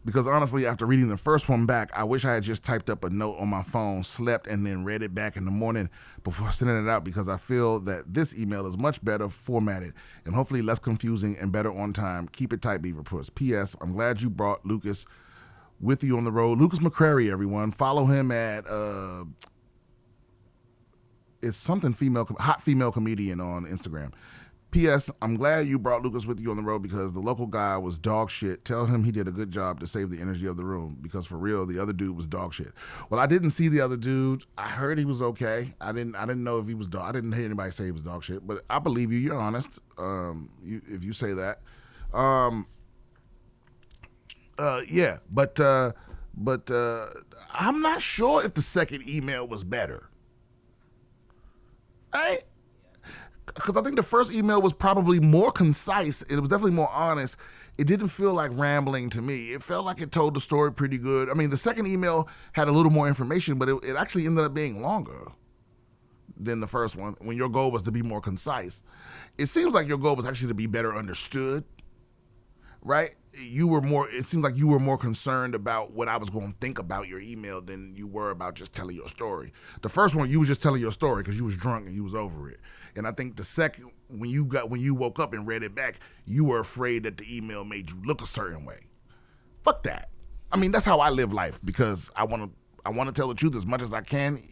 Because honestly, after reading the first one back, I wish I had just typed up a note on my phone, slept, and then read it back in the morning before sending it out, because I feel that this email is much better formatted and hopefully less confusing and better on time. Keep it tight, Beaver Puss. P.S. I'm glad you brought Lucas with you on the road. Lucas McCrary, everyone. Follow him at, it's something hot female comedian on Instagram. P.S. I'm glad you brought Lucas with you on the road, because the local guy was dog shit. Tell him he did a good job to save the energy of the room, because for real, the other dude was dog shit. Well, I didn't see the other dude. I heard he was okay. I didn't know if he was dog. I didn't hear anybody say he was dog shit, but I believe you. You're honest. If you say that. Yeah, but I'm not sure if the second email was better. Right? Because I think the first email was probably more concise. It was definitely more honest. It didn't feel like rambling to me. It felt like it told the story pretty good. I mean, the second email had a little more information, but it actually ended up being longer than the first one, when your goal was to be more concise. It seems like your goal was actually to be better understood, right? It seems like you were more concerned about what I was going to think about your email than you were about just telling your story. The first one, you was just telling your story because you was drunk and you was over it. And I think the second, when you woke up and read it back, you were afraid that the email made you look a certain way. Fuck that. I mean, that's how I live life, because I want to tell the truth as much as I can.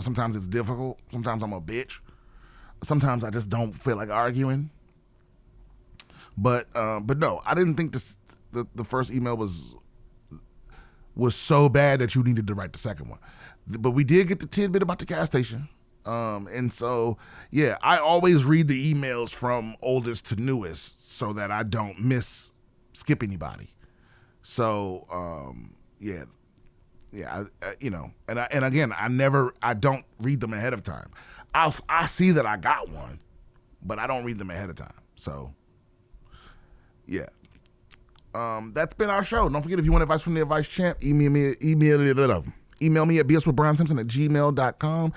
Sometimes it's difficult. Sometimes I'm a bitch. Sometimes I just don't feel like arguing. But no, I didn't think the first email was so bad that you needed to write the second one. But we did get the tidbit about the gas station. And so, yeah, I always read the emails from oldest to newest so that I don't miss skip anybody. So yeah, and again, I don't read them ahead of time. I see that I got one, but I don't read them ahead of time. So yeah. That's been our show. Don't forget, if you want advice from the advice champ, email me at BSwithBrianSimpson@gmail.com.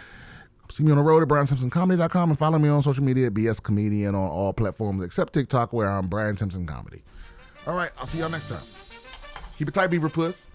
See me on the road at BrianSimpsonComedy.com and follow me on social media at BS Comedian on all platforms except TikTok, where I'm Brian Simpson Comedy. All right, I'll see y'all next time. Keep it tight, Beaver Puss.